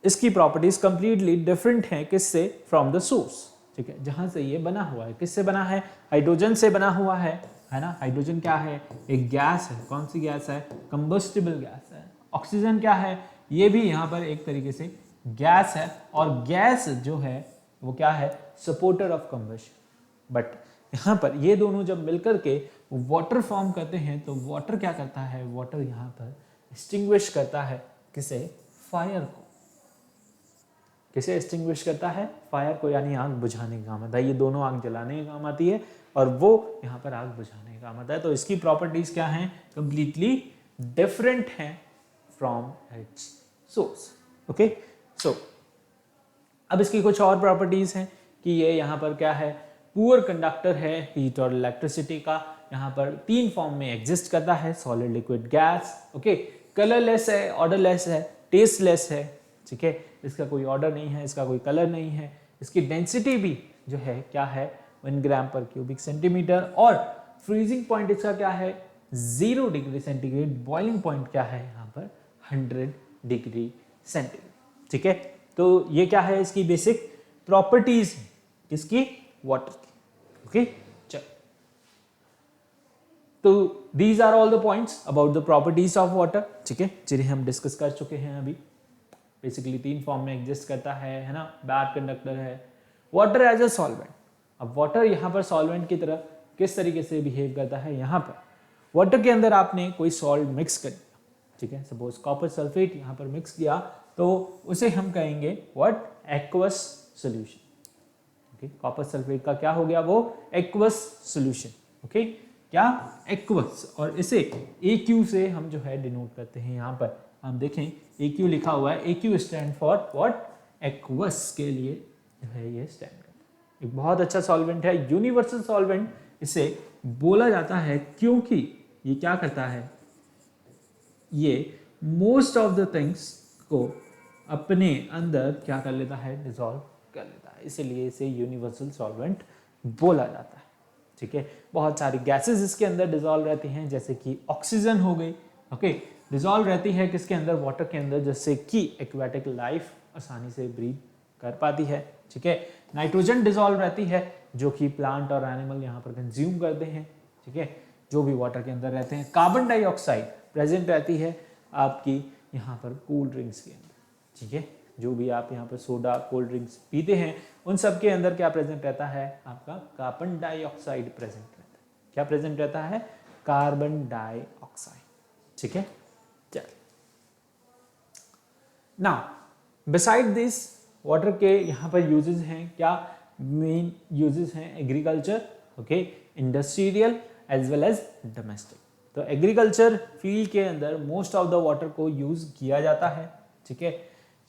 इसकी प्रॉपर्टीज कंप्लीटली डिफरेंट है किससे? From the source. ठीक है, जहां से ये बना हुआ है, किससे बना है? हाइड्रोजन से बना हुआ है ना। हाइड्रोजन क्या है? एक गैस है। कौन सी गैस है? कंबस्टिबल गैस है। ऑक्सीजन क्या है? ये भी यहाँ पर एक तरीके से गैस है, और गैस जो है वो क्या है? Supporter of combustion. बट यहाँ पर ये दोनों जब मिलकर के वाटर फॉर्म करते हैं तो वाटर क्या करता है? वाटर यहाँ पर एक्सटिंग्विश करता है किसे? फायर को। किसे एक्सटिंग्विश करता है? फायर को, यानी आग बुझाने का काम आता है। ये दोनों आग जलाने का काम आती है और वो यहाँ पर आग बुझाने का काम आता है। तो इसकी प्रॉपर्टीज क्या हैं? कंप्लीटली डिफरेंट हैं फ्रॉम इट्स सोर्स। ओके, सो अब इसकी कुछ और प्रॉपर्टीज हैं कि ये यहाँ पर क्या है? पुअर कंडक्टर है हीट और इलेक्ट्रिसिटी का। यहाँ पर 3 फॉर्म में एग्जिस्ट करता है, solid, liquid, gas. Okay, colourless है, ऑर्डरलेस है, टेस्टलेस है। ठीक है, इसका कोई ऑर्डर नहीं है, इसका कोई कलर नहीं है। इसकी डेंसिटी भी जो है क्या है? 1 ग्राम पर क्यूबिक सेंटीमीटर। और फ्रीजिंग पॉइंट इसका क्या है? 0 डिग्री सेंटीग्रेड। बॉइलिंग पॉइंट क्या है यहाँ पर? 100 डिग्री सेंटीग्रेड। ठीक है, तो ये क्या है? इसकी बेसिक प्रॉपर्टीज किसकी? वाटर की। ओके, चलो, तो these are all the points about the properties of water. ठीक है, जिन्हें हम डिस्कस कर चुके हैं अभी। बेसिकली 3 फॉर्म में एग्जिस्ट करता है ना। बैड कंडक्टर है, वाटर एज अ सॉल्वेंट। अब वाटर यहाँ पर सॉल्वेंट की तरह किस तरीके से बिहेव करता है? यहाँ पर वाटर के अंदर आपने कोई सॉल्ट मिक्स कर दिया, ठीक है, सपोज कॉपर सल्फेट यहाँ पर मिक्स किया, तो उसे हम कहेंगे what? Aqueous solution. Okay, copper sulphate का क्या हो गया? वो एक्वस सॉल्यूशन। ओके, क्या? एक्वस। और इसे AQ से हम जो है डिनोट करते हैं। यहाँ पर हम देखें AQ लिखा हुआ है। AQ stand for what? Aqueous के लिए जो है ये स्टैंड करता है। एक बहुत अच्छा सॉल्वेंट है, यूनिवर्सल सॉल्वेंट इसे बोला जाता है, क्योंकि ये क्या करता है? ये मोस्ट ऑफ द थिंग्स को अपने अंदर क्या कर लेता है? डिसॉल्व कर लेता है। इसलिए इसे यूनिवर्सल सॉल्वेंट बोला जाता है। ठीक है, बहुत सारी गैसेस इसके अंदर डिसॉल्व रहती हैं, जैसे कि ऑक्सीजन हो गई। ओके, डिसॉल्व रहती है किसके अंदर? वाटर के अंदर, जैसे कि एक्वेटिक लाइफ आसानी से ब्रीथ कर पाती है। ठीक है, नाइट्रोजन डिसॉल्व रहती है, जो कि प्लांट और एनिमल यहाँ पर कंज्यूम करते हैं। ठीक है, जो भी वाटर के अंदर रहते हैं। कार्बन डाइऑक्साइड प्रेजेंट रहती है आपकी यहाँ पर कोल्ड ड्रिंक्स के अंदर। ठीक है, जो भी आप यहाँ पर सोडा, कोल्ड ड्रिंक्स पीते हैं, उन सब के अंदर क्या प्रेजेंट रहता है? आपका कार्बन डाइऑक्साइड प्रेजेंट रहता है। क्या प्रेजेंट रहता है? Carbon dioxide. ठीक है, चलिए, नाउ बिसाइड दिस वाटर के यहाँ पर यूजेस हैं क्या? मेन यूजेस हैं agriculture, okay, industrial as well as domestic. तो एग्रीकल्चर फील्ड के अंदर मोस्ट ऑफ द वाटर को यूज किया जाता है। ठीक है,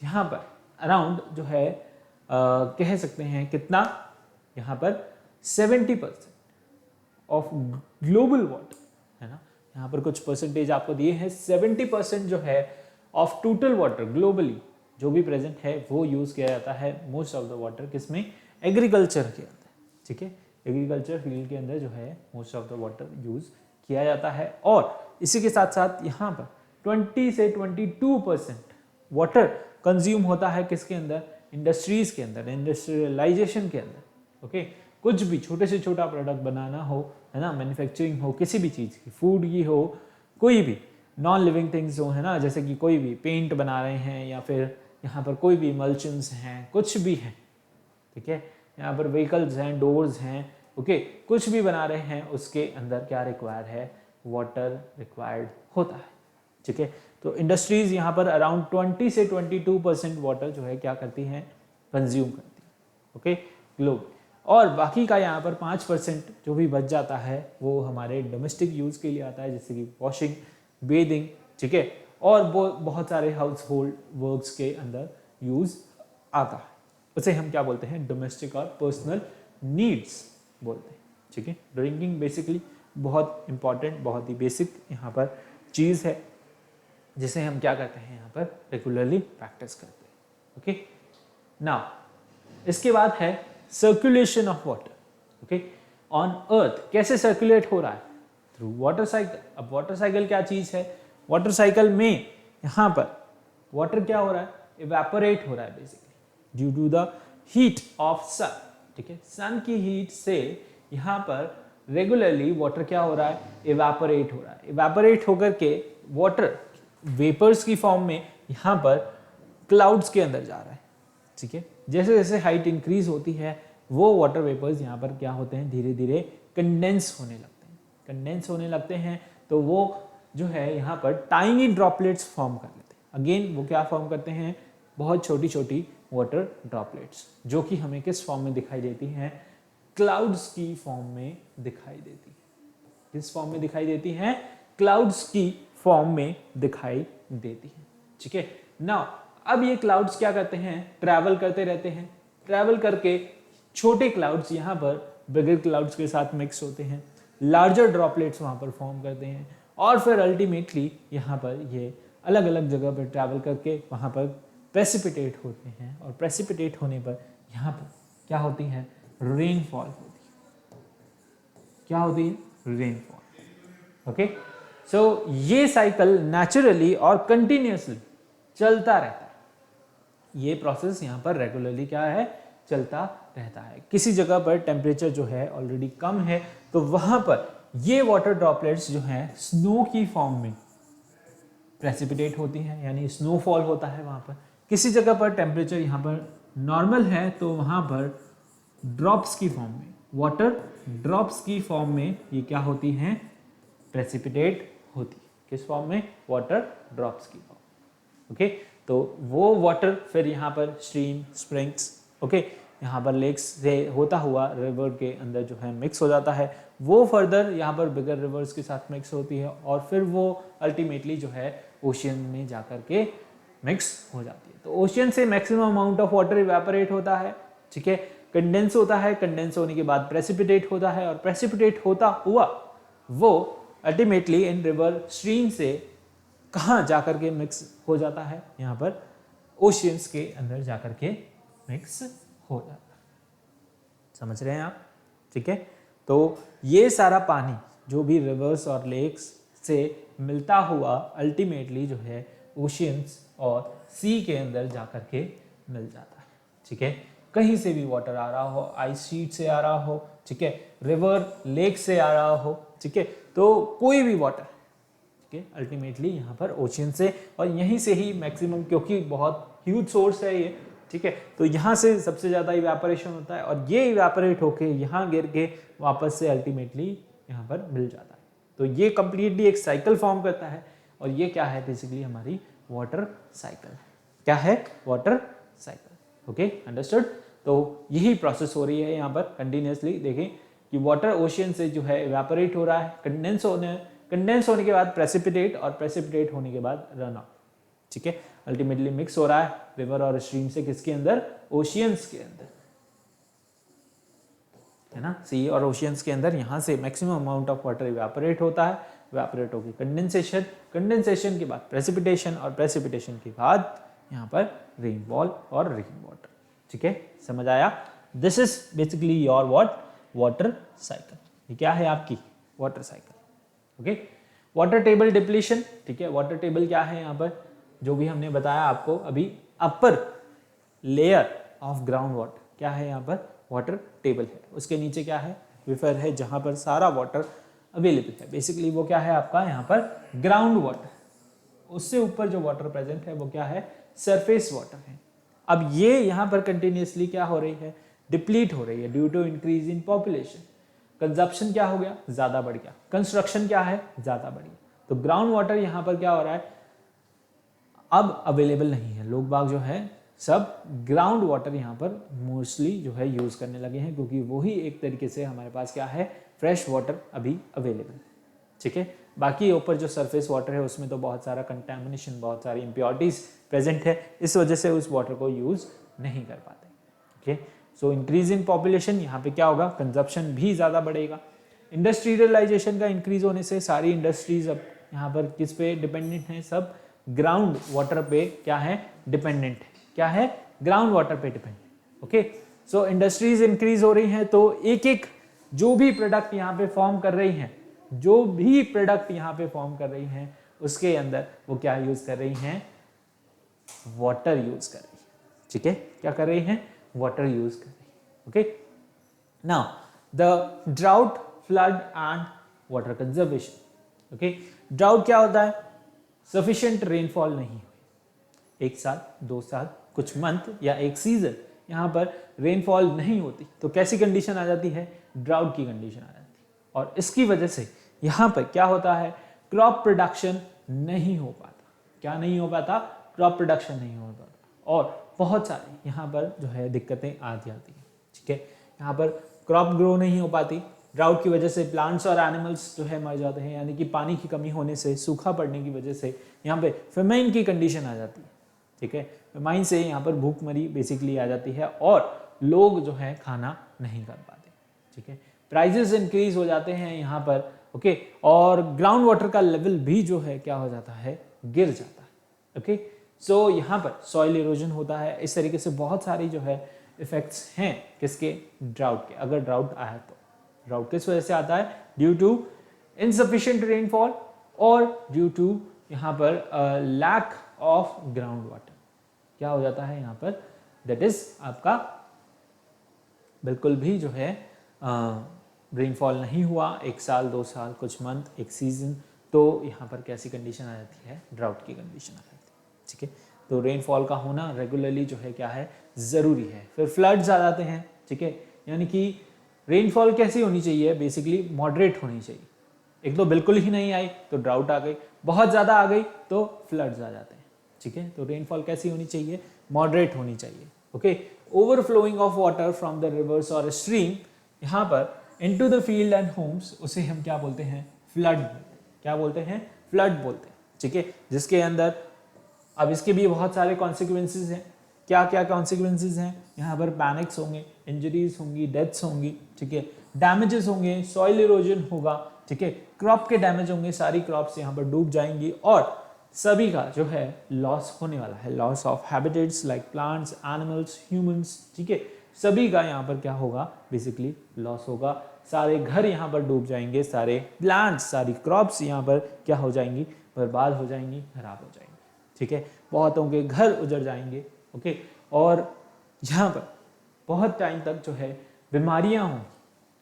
यहाँ पर अराउंड जो है कह सकते हैं कितना? यहाँ पर 70% ऑफ ग्लोबल वाटर है ना। यहाँ पर कुछ परसेंटेज आपको दिए हैं। 70% जो है ऑफ टोटल वाटर ग्लोबली जो भी प्रेजेंट है वो यूज किया जाता है। मोस्ट ऑफ द वाटर किसमें? एग्रीकल्चर के अंदर। ठीक है, एग्रीकल्चर फील्ड के अंदर जो है most of the water use किया जाता है। और इसी के साथ साथ यहाँ पर 20 से 22% वाटर कंज्यूम होता है किसके अंदर, इंडस्ट्रीज के अंदर, इंडस्ट्रियलाइजेशन के अंदर। ओके, कुछ भी छोटे से छोटा प्रोडक्ट बनाना हो, है ना, मैन्युफैक्चरिंग हो किसी भी चीज़ की, फूड की हो, कोई भी नॉन लिविंग थिंग्स हो, है ना, जैसे कि कोई भी पेंट बना रहे हैं या फिर यहाँ पर कोई भी मल्चन्स हैं, कुछ भी हैं, ठीक है, यहाँ पर व्हीकल्स हैं, डोर्स हैं, ओके, कुछ भी बना रहे हैं उसके अंदर क्या रिक्वायर है, वाटर रिक्वायर्ड होता है, ठीक है। तो इंडस्ट्रीज यहाँ पर अराउंड 20 से 22% वाटर जो है क्या करती हैं, कंज्यूम करती है, ओके, ग्लोब। और बाकी का यहाँ पर 5% जो भी बच जाता है वो हमारे डोमेस्टिक यूज़ के लिए आता है, जैसे कि वॉशिंग, बेदिंग, ठीक है, और बहुत सारे हाउस होल्ड वर्क्स के अंदर यूज़ आता है। उसे हम क्या बोलते हैं, डोमेस्टिक और पर्सनल नीड्स बोलते हैं, ठीक है। ड्रिंकिंग बेसिकली बहुत इंपॉर्टेंट, बहुत ही बेसिक यहाँ पर चीज़ है जिसे हम क्या करते हैं यहाँ पर रेगुलरली प्रैक्टिस करते हैं, ओके। नाउ इसके बाद है circulation of water, okay. On earth कैसे सर्कुलेट हो रहा है, थ्रू वाटर साइकिल। अब वाटर साइकिल क्या चीज़ है, वाटर साइकिल में यहाँ पर वाटर क्या हो रहा है, इवेपोरेट हो रहा है basically due to the heat of sun, ठीक है। सन की हीट से यहाँ पर रेगुलरली वाटर क्या हो रहा है, इवेपोरेट हो रहा है। इवेपोरेट होकर के वाटर वेपर्स की फॉर्म में यहाँ पर क्लाउड्स के अंदर जा रहा है, ठीक है। जैसे जैसे हाइट इंक्रीज होती है वो वाटर वेपर्स यहाँ पर क्या होते हैं, धीरे धीरे कंडेंस होने लगते हैं। कंडेंस होने लगते हैं तो वो जो है यहाँ पर टाइनी ड्रॉपलेट्स फॉर्म कर लेते हैं। अगेन वो क्या फॉर्म करते हैं, बहुत छोटी छोटी वाटर ड्रॉपलेट्स, जो कि हमें किस फॉर्म में दिखाई देती हैं, क्लाउड्स की फॉर्म में दिखाई देती है। किस फॉर्म में दिखाई देती हैं, क्लाउड्स की फॉर्म में दिखाई देती है, ठीक है। नाउ अब ये क्लाउड्स क्या करते हैं, ट्रैवल करते रहते हैं, ट्रैवल करके छोटे क्लाउड्स यहाँ पर बिगर क्लाउड्स के साथ मिक्स होते हैं, लार्जर ड्रॉपलेट्स वहाँ पर फॉर्म करते हैं, और फिर अल्टीमेटली यहाँ पर ये अलग अलग जगह पर ट्रैवल करके वहाँ पर प्रेसिपिटेट होते हैं, और प्रेसिपिटेट होने पर यहाँ पर क्या होती है, रेनफॉल होती है। क्या होती है, रेनफॉल, ओके। सो ये साइकिल नेचुरली और कंटिन्यूसली चलता रहता है। ये प्रोसेस यहाँ पर रेगुलरली क्या है, चलता रहता है। किसी जगह पर टेम्परेचर जो है ऑलरेडी कम है तो वहां पर ये वाटर ड्रॉपलेट्स जो हैं स्नो की फॉर्म में प्रेसिपिटेट होती हैं, यानी स्नोफॉल होता है वहां पर। किसी जगह पर टेम्परेचर यहाँ पर नॉर्मल है तो वहां पर ड्रॉप्स की फॉर्म में, वाटर ड्रॉप्स की फॉर्म में ये क्या होती हैं, प्रेसिपिटेट होती है। किस फॉर्म में, वाटर ड्रॉप्स की फॉर्म, ओके। तो वो वाटर फिर यहाँ पर स्ट्रीम, स्प्रिंग्स, ओके, यहाँ पर लेक्स से होता हुआ रिवर के अंदर जो है मिक्स हो जाता है। वो फर्दर यहाँ पर बिगर रिवर्स के साथ मिक्स होती है और फिर वो अल्टीमेटली जो है ओशियन में जाकर के मिक्स हो जाती है। तो ओशियन से maximum amount of water evaporate होता है, ठीक है, कंडेंस होता है, कंडेंस होने के बाद प्रेसिपिटेट होता है, और प्रेसिपिटेट होता हुआ वो अल्टीमेटली इन रिवर स्ट्रीम से कहाँ जाकर के मिक्स हो जाता है, यहाँ पर ओशियंस के अंदर जाकर के मिक्स हो जाता है। समझ रहे हैं आप, ठीक है। तो ये सारा पानी जो भी रिवर्स और लेक्स से मिलता हुआ अल्टीमेटली जो है ओशियंस और सी के अंदर जाकर के मिल जाता है, ठीक है। कहीं से भी वाटर आ रहा हो, आइस शीट से आ रहा हो, ठीक है, रिवर लेक से आ रहा हो, ठीक है, तो कोई भी वाटर, ठीक है, अल्टीमेटली यहाँ पर ओशियन से, और यहीं से ही मैक्सिमम, क्योंकि बहुत ह्यूज सोर्स है ये, ठीक है, तो यहाँ से सबसे ज़्यादा इवेपोरेशन होता है और ये इवेपोरेट होके यहाँ गिर के वापस से अल्टीमेटली यहाँ पर मिल जाता है। तो ये कंप्लीटली एक साइकिल फॉर्म करता है, और ये क्या है, बेसिकली हमारी वाटर साइकिल। क्या है, वाटर साइकिल, ओके, अंडरस्टूड। तो यही प्रोसेस हो रही है यहाँ पर कंटिन्यूसली। देखें कि वाटर ओशियन से जो है इवेपोरेट हो रहा है, कंडेंस होने के बाद प्रेसिपिटेट, और प्रेसिपिटेट होने के बाद रन आउट, ठीक है, अल्टीमेटली मिक्स हो रहा है रिवर और स्ट्रीम से, किसके अंदर, ओशियंस के अंदर, है ना, सी और ओशियंस के अंदर। यहाँ से maximum amount of water evaporate होता है, इवेपोरेट होकर कंडेंसेशन, कंडेंसेशन के बाद प्रेसिपिटेशन, और प्रेसिपिटेशन के बाद यहाँ पर रेनफॉल और रेन वाटर, ठीक है, समझ आया। This is basically your what, water cycle. ये क्या है, आपकी water cycle, okay. Water table depletion, ठीक है, वाटर टेबल क्या है यहाँ पर, जो भी हमने बताया आपको अभी, upper layer of ground water क्या है यहाँ पर, वाटर टेबल है। उसके नीचे क्या है, एक्विफर है, जहाँ पर सारा वाटर अवेलेबल है। बेसिकली वो क्या है आपका यहाँ पर ग्राउंड वाटर। उससे ऊपर जो वाटर प्रेजेंट है वो क्या है, सरफेस वाटर है। अब ये यहाँ पर कंटिन्यूसली क्या हो रही है, डिप्लीट हो रही है due to increase in population. Consumption क्या हो गया, ज्यादा बढ़ गया, कंस्ट्रक्शन क्या है, ज्यादा बढ़ गया। तो ग्राउंड वाटर यहाँ पर क्या हो रहा है, अब अवेलेबल नहीं है। लोग बाग जो है सब ग्राउंड वाटर यहाँ पर मोस्टली जो है यूज करने लगे हैं, क्योंकि वही एक तरीके से हमारे पास क्या है, फ्रेश वाटर अभी अवेलेबल, ठीक है। बाकी ऊपर जो सरफेस वाटर है उसमें तो बहुत सारा कंटेमिनेशन, बहुत सारी इम्प्योरिटीज प्रेजेंट है, इस वजह से उस वाटर को यूज नहीं कर पाते, okay. So increase in population, यहाँ पे क्या होगा, कंजप्शन भी ज़्यादा बढ़ेगा। इंडस्ट्रियलाइजेशन का इंक्रीज होने से सारी इंडस्ट्रीज अब यहाँ पर किस पे डिपेंडेंट हैं, सब ग्राउंड वाटर पे क्या है, डिपेंडेंट है। क्या है, ग्राउंड वाटर पे डिपेंडेंट, ओके। सो इंडस्ट्रीज इंक्रीज हो रही हैं, तो एक एक जो भी प्रोडक्ट यहाँ पे फॉर्म कर रही हैं, जो भी प्रोडक्ट यहाँ पे फॉर्म कर रही हैं, उसके अंदर वो क्या यूज कर रही हैं, वाटर यूज कर रही है, ठीक है। क्या कर रही हैं, वाटर यूज कर रही है, okay. Now the drought, flood and water conservation, okay. Drought क्या होता है, सफिशिएंट रेनफॉल नहीं हुई, एक साल, 2 साल, कुछ मंथ या एक सीजन यहाँ पर रेनफॉल नहीं होती, तो कैसी कंडीशन आ जाती है, ड्राउट की कंडीशन आ जाती है। और इसकी वजह से यहाँ पर क्या होता है, क्रॉप प्रोडक्शन नहीं हो पाता। क्या नहीं हो पाता, क्रॉप प्रोडक्शन नहीं हो पाता, और बहुत सारी यहाँ पर जो है दिक्कतें आ जाती हैं, ठीक है। यहाँ पर क्रॉप ग्रो नहीं हो पाती, ड्राउट की वजह से प्लांट्स और एनिमल्स जो है मर जाते हैं, यानी कि पानी की कमी होने से, सूखा पड़ने की वजह से यहाँ पे फेमाइन की कंडीशन आ जाती है, ठीक है। फेमाइन से यहाँ पर भूखमरी बेसिकली आ जाती है, और लोग जो है खाना नहीं कर पाते, ठीक है। प्राइजेस इंक्रीज हो जाते हैं यहाँ पर, ओके, और ग्राउंड वाटर का लेवल भी जो है क्या हो जाता है, गिर जाता है, ओके। सो यहाँ पर सॉइल इरोजन होता है। इस तरीके से बहुत सारी जो है इफेक्ट्स हैं किसके, ड्राउट के। अगर ड्राउट आया तो ड्राउट किस वजह से आता है, ड्यू टू इनसफिशिएंट रेनफॉल और ड्यू टू यहाँ पर लैक ऑफ ग्राउंड वाटर। क्या हो जाता है यहाँ पर, दैट इज आपका बिल्कुल भी जो है रेनफॉल नहीं हुआ, 1 साल, 2 साल, कुछ मंथ, एक सीजन, तो यहाँ पर कैसी कंडीशन आ जाती है, ड्राउट की कंडीशन आ जाती है, ठीक है। तो रेनफॉल का होना रेगुलरली जो है क्या है, ज़रूरी है। फिर फ्लड्स आ जाते हैं, ठीक है, यानी कि रेनफॉल कैसी होनी चाहिए, बेसिकली मॉडरेट होनी चाहिए। एक तो बिल्कुल ही नहीं आई तो ड्राउट आ गई, बहुत ज़्यादा आ गई तो फ्लड्स आ जाते हैं, ठीक है। तो रेनफॉल कैसी होनी चाहिए, मॉडरेट होनी चाहिए, okay. Overflowing of water from the rivers और स्ट्रीम यहाँ पर into the field and homes, उसे हम क्या बोलते हैं, फ्लड। क्या बोलते हैं, फ्लड बोलते हैं, ठीक है। जिसके अंदर अब इसके भी बहुत सारे कॉन्सिक्वेंसेज हैं। क्या क्या कॉन्सिक्वेंसेज हैं, यहाँ पर पैनिक्स होंगे, इंजरीज होंगी, डेथ्स होंगी, ठीक है, डैमेजेस होंगे, सॉइल इरोजन होगा, ठीक है, क्रॉप के डैमेज होंगे, सारी क्रॉप्स यहाँ पर डूब जाएंगी, और सभी का जो है लॉस होने वाला है, loss of habitats like plants, animals, humans, ठीक है। सभी का यहाँ पर क्या होगा, बेसिकली लॉस होगा, सारे घर यहाँ पर डूब जाएंगे, सारे प्लांट्स, सारी क्रॉप्स यहाँ पर क्या हो जाएंगी, बर्बाद हो जाएंगी, खराब हो जाएंगी, ठीक है। बहुतों के घर उजड़ जाएंगे, ओके। और यहाँ पर बहुत टाइम तक जो है बीमारियाँ होंगी,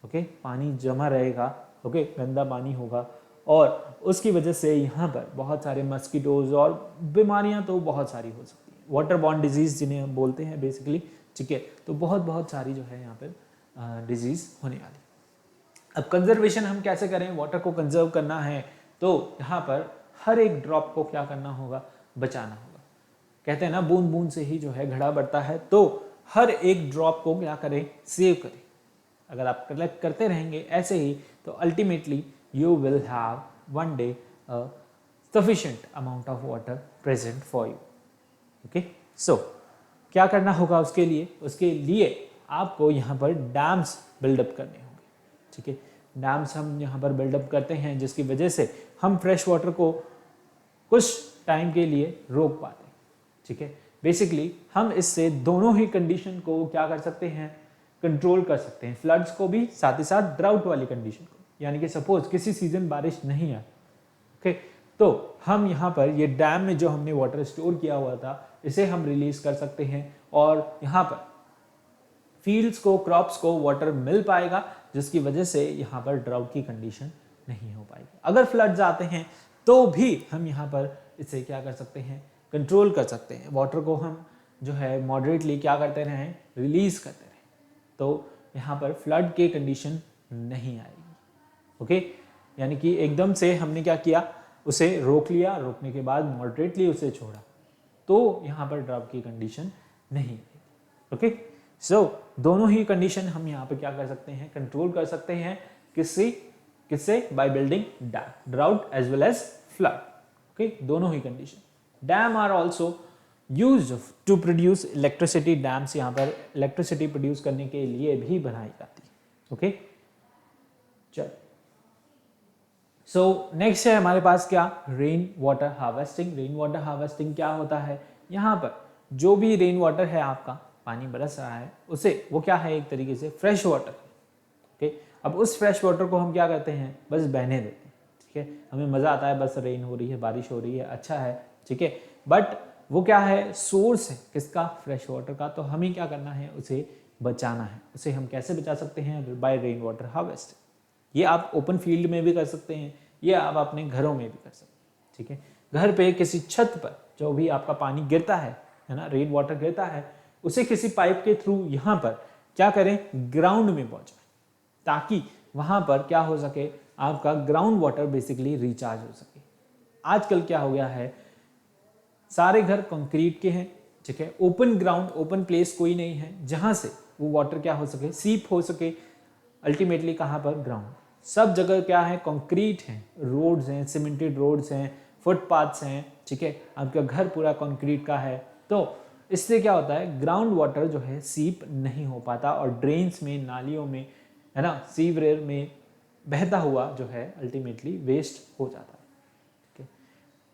ओके, पानी जमा रहेगा, ओके, गंदा पानी होगा, और उसकी वजह से यहाँ पर बहुत सारे मस्कीटोज और बीमारियाँ तो बहुत सारी हो सकती हैं, वाटर बॉर्न डिजीज जिन्हें हम बोलते हैं बेसिकली, ठीक है। तो बहुत सारी जो है यहाँ पर डिजीज होने वाली। अब कंजर्वेशन हम कैसे करें, वाटर को कंजर्व करना है तो यहाँ पर हर एक ड्रॉप को क्या करना होगा, बचाना होगा। कहते हैं ना, बूंद बूंद से ही जो है घड़ा बढ़ता है, तो हर एक ड्रॉप को क्या करें, सेव करें। अगर आप कलेक्ट करते रहेंगे ऐसे ही, तो ultimately you will have one day sufficient amount of water present for you, okay. So क्या करना होगा उसके लिए आपको यहाँ पर डैम्स बिल्डअप करने होंगे, ठीक है। डैम्स हम यहाँ पर बिल्डअप करते हैं, जिसकी वजह से हम फ्रेश वाटर को कुछ टाइम के लिए रोक पाते हैं, ठीक है। बेसिकली हम इससे दोनों ही कंडीशन को क्या कर सकते हैं, कंट्रोल कर सकते हैं, फ्लड्स को भी, साथ ही साथ ड्राउट वाली कंडीशन को। यानी कि सपोज किसी सीजन बारिश नहीं है, ओके, तो हम यहाँ पर ये डैम में जो हमने वाटर स्टोर किया हुआ था इसे हम रिलीज कर सकते हैं और यहाँ पर फील्ड्स को, क्रॉप्स को वाटर मिल पाएगा, जिसकी वजह से यहाँ पर ड्राउट की कंडीशन नहीं हो पाएगी। अगर फ्लड्स आते हैं तो भी हम यहाँ पर इसे क्या कर सकते हैं, कंट्रोल कर सकते हैं। वाटर को हम जो है मॉडरेटली क्या करते रहें, रिलीज करते रहें, तो यहाँ पर फ्लड की कंडीशन नहीं आएगी। ओके, यानी कि एकदम से हमने क्या किया, उसे रोक लिया, रोकने के बाद मॉडरेटली उसे छोड़ा, तो यहाँ पर ड्राउट की कंडीशन नहीं आएगी। ओके, सो दोनों ही कंडीशन हम यहाँ पे क्या कर सकते हैं, कंट्रोल कर सकते हैं। किससे? By building dam, drought as well as flood. Okay, दोनों ही condition. Dam are also used to produce electricity. Dams यहाँ पर इलेक्ट्रिसिटी प्रोड्यूस करने के लिए भी बनाई जाती है। ओके, चलो, सो नेक्स्ट है हमारे पास क्या, rain water harvesting. Rain water harvesting क्या होता है, यहाँ पर जो भी रेन वाटर है, आपका पानी बरस रहा है, उसे वो क्या है, एक तरीके से फ्रेश वाटर। ओके, अब उस फ्रेश वाटर को हम क्या करते हैं, बस बहने देते हैं। ठीक है, हमें मज़ा आता है, बस रेन हो रही है, बारिश हो रही है, अच्छा है, ठीक है, बट वो क्या है, सोर्स है किसका, फ्रेश वाटर का। तो हमें क्या करना है, उसे बचाना है। उसे हम कैसे बचा सकते हैं, बाय रेन वाटर हार्वेस्टिंग। ये आप ओपन फील्ड में भी कर सकते हैं, ये आप अपने घरों में भी कर सकते हैं। ठीक है, घर पे किसी छत पर जो भी आपका पानी गिरता है ना, रेन वाटर गिरता है, उसे किसी पाइप के थ्रू यहाँ पर क्या करें, ग्राउंड में पहुंचाएं, ताकि वहां पर क्या हो सके, आपका ग्राउंड वाटर बेसिकली रिचार्ज हो सके। आजकल क्या हो गया है, सारे घर कंक्रीट के हैं, ठीक है, ओपन ग्राउंड, ओपन प्लेस कोई नहीं है जहां से वो वाटर क्या हो सके, सीप हो सके अल्टीमेटली कहां पर, ग्राउंड। सब जगह क्या है, कंक्रीट है, रोड्स हैं, सीमेंटेड रोड्स हैं, फुटपाथ्स हैं, ठीक है, आपका घर पूरा कंक्रीट का है, तो इससे क्या होता है, ग्राउंड वाटर जो है सीप नहीं हो पाता और ड्रेन्स में, नालियों में, है ना, सीवरेज में बहता हुआ जो है अल्टीमेटली वेस्ट हो जाता है। ठीक है,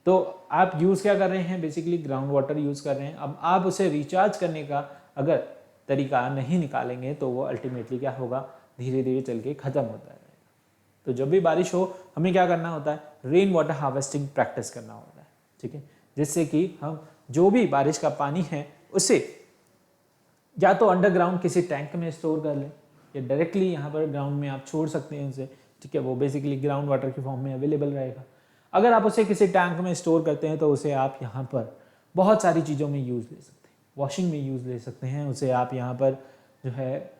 तो आप यूज़ क्या कर रहे हैं, बेसिकली ग्राउंड वाटर यूज़ कर रहे हैं। अब आप उसे रिचार्ज करने का अगर तरीका नहीं निकालेंगे तो वो अल्टीमेटली क्या होगा, धीरे धीरे चल के ख़त्म होता है। तो जब भी बारिश हो, हमें क्या करना होता है, रेन वाटर हार्वेस्टिंग प्रैक्टिस करना होता है। ठीक है, जिससे कि हम जो भी बारिश का पानी है उसे या तो अंडरग्राउंड किसी टैंक में स्टोर कर लें, या डायरेक्टली यहाँ पर ग्राउंड में आप छोड़ सकते हैं उसे। ठीक है, वो बेसिकली ग्राउंड वाटर की फॉर्म में अवेलेबल रहेगा। अगर आप उसे किसी टैंक में स्टोर करते हैं तो उसे आप यहाँ पर बहुत सारी चीज़ों में यूज़ ले सकते हैं, वॉशिंग में यूज़ ले सकते हैं, उसे आप यहाँ पर जो है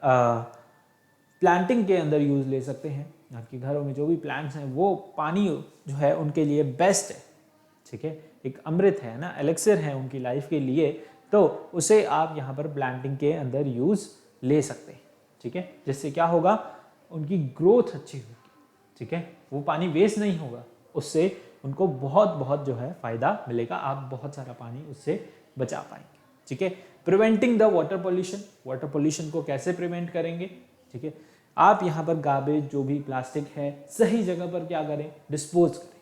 प्लांटिंग के अंदर यूज़ ले सकते हैं। आपके घरों में जो भी प्लांट्स हैं वो पानी जो है उनके लिए बेस्ट है। ठीक है, एक अमृत है ना, एलेक्सिर है उनकी लाइफ के लिए, तो उसे आप यहाँ पर प्लांटिंग के अंदर यूज़ ले सकते हैं। ठीक है, जिससे क्या होगा, उनकी ग्रोथ अच्छी होगी। ठीक है, वो पानी वेस्ट नहीं होगा, उससे उनको बहुत बहुत जो है फ़ायदा मिलेगा, आप बहुत सारा पानी उससे बचा पाएंगे। ठीक है, preventing the water pollution. Water pollution को कैसे प्रिवेंट करेंगे, ठीक है, आप यहाँ पर गार्बेज जो भी प्लास्टिक है सही जगह पर क्या करें, डिस्पोज करें।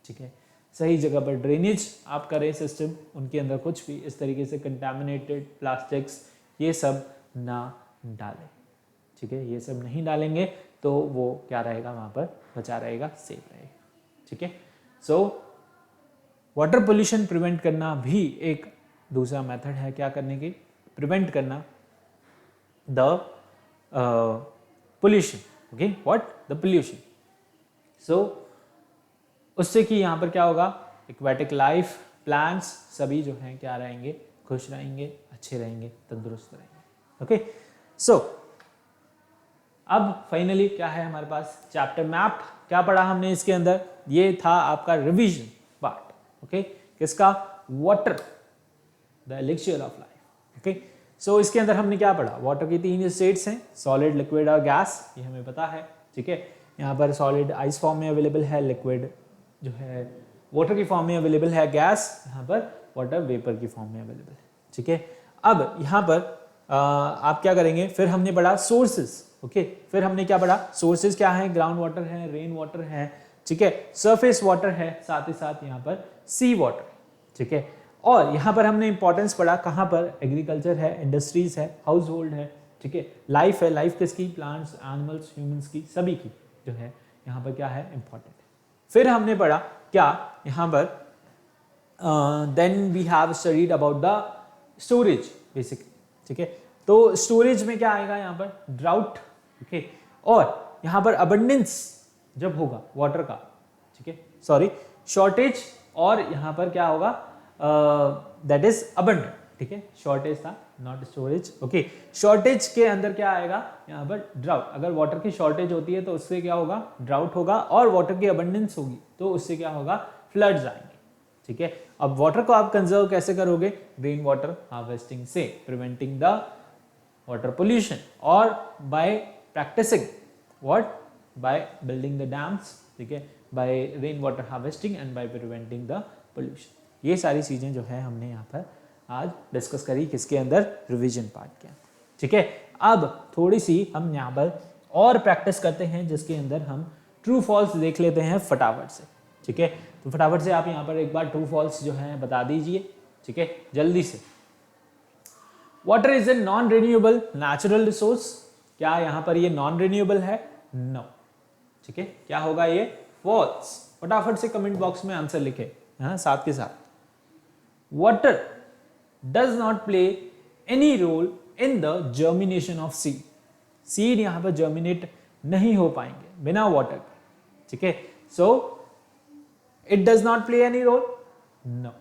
ठीक है, सही जगह पर ड्रेनेज आप करें सिस्टम, उनके अंदर कुछ भी इस तरीके से कंटामिनेटेड प्लास्टिक्स ये सब ना डालें। ठीक है, ये सब नहीं डालेंगे तो वो क्या रहेगा, वहाँ पर बचा रहेगा, सेफ रहेगा। ठीक है, सो वाटर पोल्यूशन प्रिवेंट करना भी एक दूसरा मेथड है क्या करने की, प्रिवेंट करना the pollution. Okay, what, the pollution. So उससे कि यहाँ पर क्या होगा, एक्वेटिक लाइफ, प्लांट्स सभी जो हैं क्या रहेंगे, खुश रहेंगे, अच्छे रहेंगे, तंदुरुस्त रहेंगे। ओके, सो अब फाइनली क्या है हमारे पास, चैप्टर मैप। क्या पढ़ा हमने इसके अंदर, ये था आपका रिवीजन पार्ट। ओके, किसका, water, the elixir of life. Okay, so इसके अंदर हमने क्या पढ़ा, वाटर की 3 स्टेट्स हैं, सॉलिड, लिक्विड और गैस, ये हमें पता है। ठीक है, यहाँ पर सॉलिड आइस फॉर्म में अवेलेबल है, लिक्विड जो है वाटर की फॉर्म में अवेलेबल है, गैस यहाँ पर वाटर वेपर की फॉर्म में अवेलेबल है। ठीक है, अब यहाँ पर आप क्या करेंगे, फिर हमने पढ़ा सोर्सेज। ओके, फिर हमने क्या पढ़ा, सोर्सेज क्या है, ग्राउंड वाटर है, रेन वाटर है, ठीक है, सरफेस वाटर है, साथ ही साथ यहाँ पर सी वाटर। ठीक है, और यहाँ पर हमने इंपॉर्टेंस पढ़ा कहाँ पर, एग्रीकल्चर है, इंडस्ट्रीज है, हाउस होल्ड है, ठीक है, लाइफ है, लाइफ किसकी, प्लांट्स, एनिमल्स, ह्यूमंस की, सभी की जो है यहाँ पर क्या है, इंपॉर्टेंट है। फिर हमने पढ़ा क्या यहाँ पर then we have studied about the storage basically, ठीक है। तो स्टोरेज में क्या आएगा यहाँ पर, ड्राउट, ओके, और यहाँ पर अबंडेंस जब होगा वाटर का, ठीक है, सॉरी शॉर्टेज, और यहाँ पर क्या होगा, दैट इज अबंडेंट, ठीक है, शॉर्टेज था नॉट स्टोरेज, ओके। शॉर्टेज के अंदर क्या आएगा यहाँ पर, ड्राउट। अगर वाटर की शॉर्टेज होती है तो उससे क्या होगा, ड्राउट होगा, और वाटर की अबंडेंस होगी तो उससे क्या होगा, फ्लड्स आएंगे, ठीक है। अब वाटर को आप कंजर्व कैसे करोगे, रेन वाटर हार्वेस्टिंग से, प्रिवेंटिंग द वाटर पोल्यूशन, और by practising what, by building the dams, ठीक है, by rain water harvesting and by preventing the pollution. ये सारी चीजें जो है हमने यहाँ पर आज डिस्कस करी, किसके अंदर, रिवीजन पार्ट के, ठीक है। अब थोड़ी सी हम यहाँ पर और प्रैक्टिस करते हैं, जिसके अंदर हम ट्रू फॉल्स देख लेते हैं फटाफट से, ठीक है। तो फटाफट से आप यहाँ पर एक बार ट्रू फॉल्स जो है बता दीजिए, ठीक है, जल्दी से। Water is a non renewable natural resource, क्या यहाँ पर ये नॉन रिन्यूएबल है, नो, ठीक है, क्या होगा ये, फॉल्स। फटाफट से कमेंट बॉक्स में आंसर लिखे, हाँ, साथ के साथ। Water does not play any role in the germination of seed, seed यहाँ पर जर्मिनेट नहीं हो पाएंगे बिना वाटर के, ठीक है। So it does not play any role, no,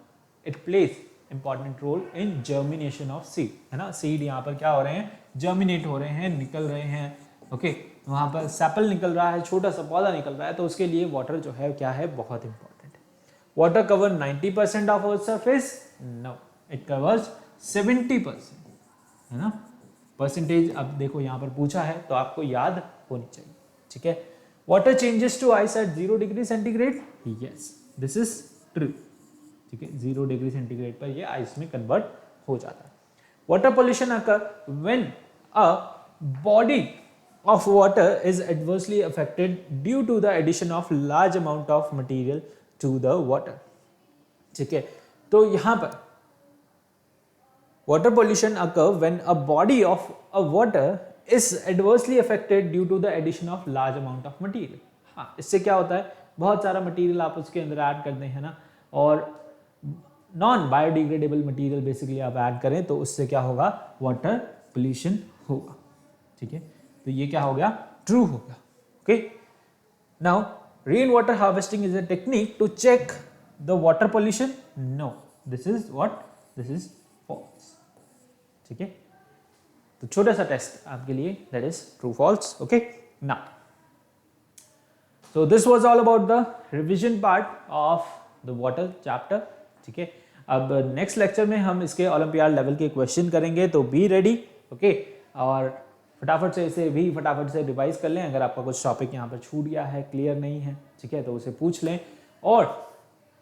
it plays important role in germination of seed, है ना। सीड यहाँ पर क्या हो रहे हैं, जर्मिनेट हो रहे हैं, निकल रहे हैं, ओके, वहां पर सैपल निकल रहा है, छोटा सा पौधा निकल रहा है, तो उसके लिए वाटर जो है क्या है, बहुत इंपॉर्टेंट है। Water cover 90% of earth surface, no, it covers 70%, है ना। परसेंटेज अब देखो यहाँ पर पूछा है तो आपको याद होनी चाहिए, ठीक है। Water changes to ice at 0 degree centigrade, yes, this is true, ठीक है, 0 डिग्री सेंटीग्रेड पर ये आइस में कन्वर्ट हो जाता है। Water pollution occur when a body of water is adversely affected due to the addition of large amount of material to the water, ठीक है। तो यहां पर water pollution occur when a body of a water is adversely affected due to the addition of large amount of material। हाँ, इससे क्या होता है, बहुत सारा मटेरियल आप उसके अंदर ऐड करते हैं ना, और नॉन बायोडिग्रेडेबल मटेरियल बेसिकली आप ऐड करें तो उससे क्या होगा, वाटर पोल्यूशन होगा, ठीक है। तो ये क्या हो गया, ट्रू हो गया, okay. Now rain water harvesting is a technique to check the water pollution, no, this is what, this is false, ठीक है। तो छोटा सा टेस्ट आपके लिए, that is true false, okay. Now so this was all about the revision part of the water chapter, ठीक है। अब नेक्स्ट लेक्चर में हम इसके ओलंपियाड लेवल के क्वेश्चन करेंगे, तो बी रेडी, ओके। और फटाफट से इसे भी फटाफट से रिवाइज कर लें, अगर आपका कुछ टॉपिक यहाँ पर छूट गया है, क्लियर नहीं है, ठीक है, तो उसे पूछ लें, और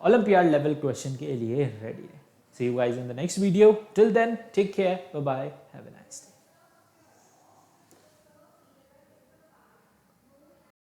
ओलंपियाड लेवल क्वेश्चन के लिए रेडी रहें। See you guys in the next video, till then take care, bye bye, have a nice day.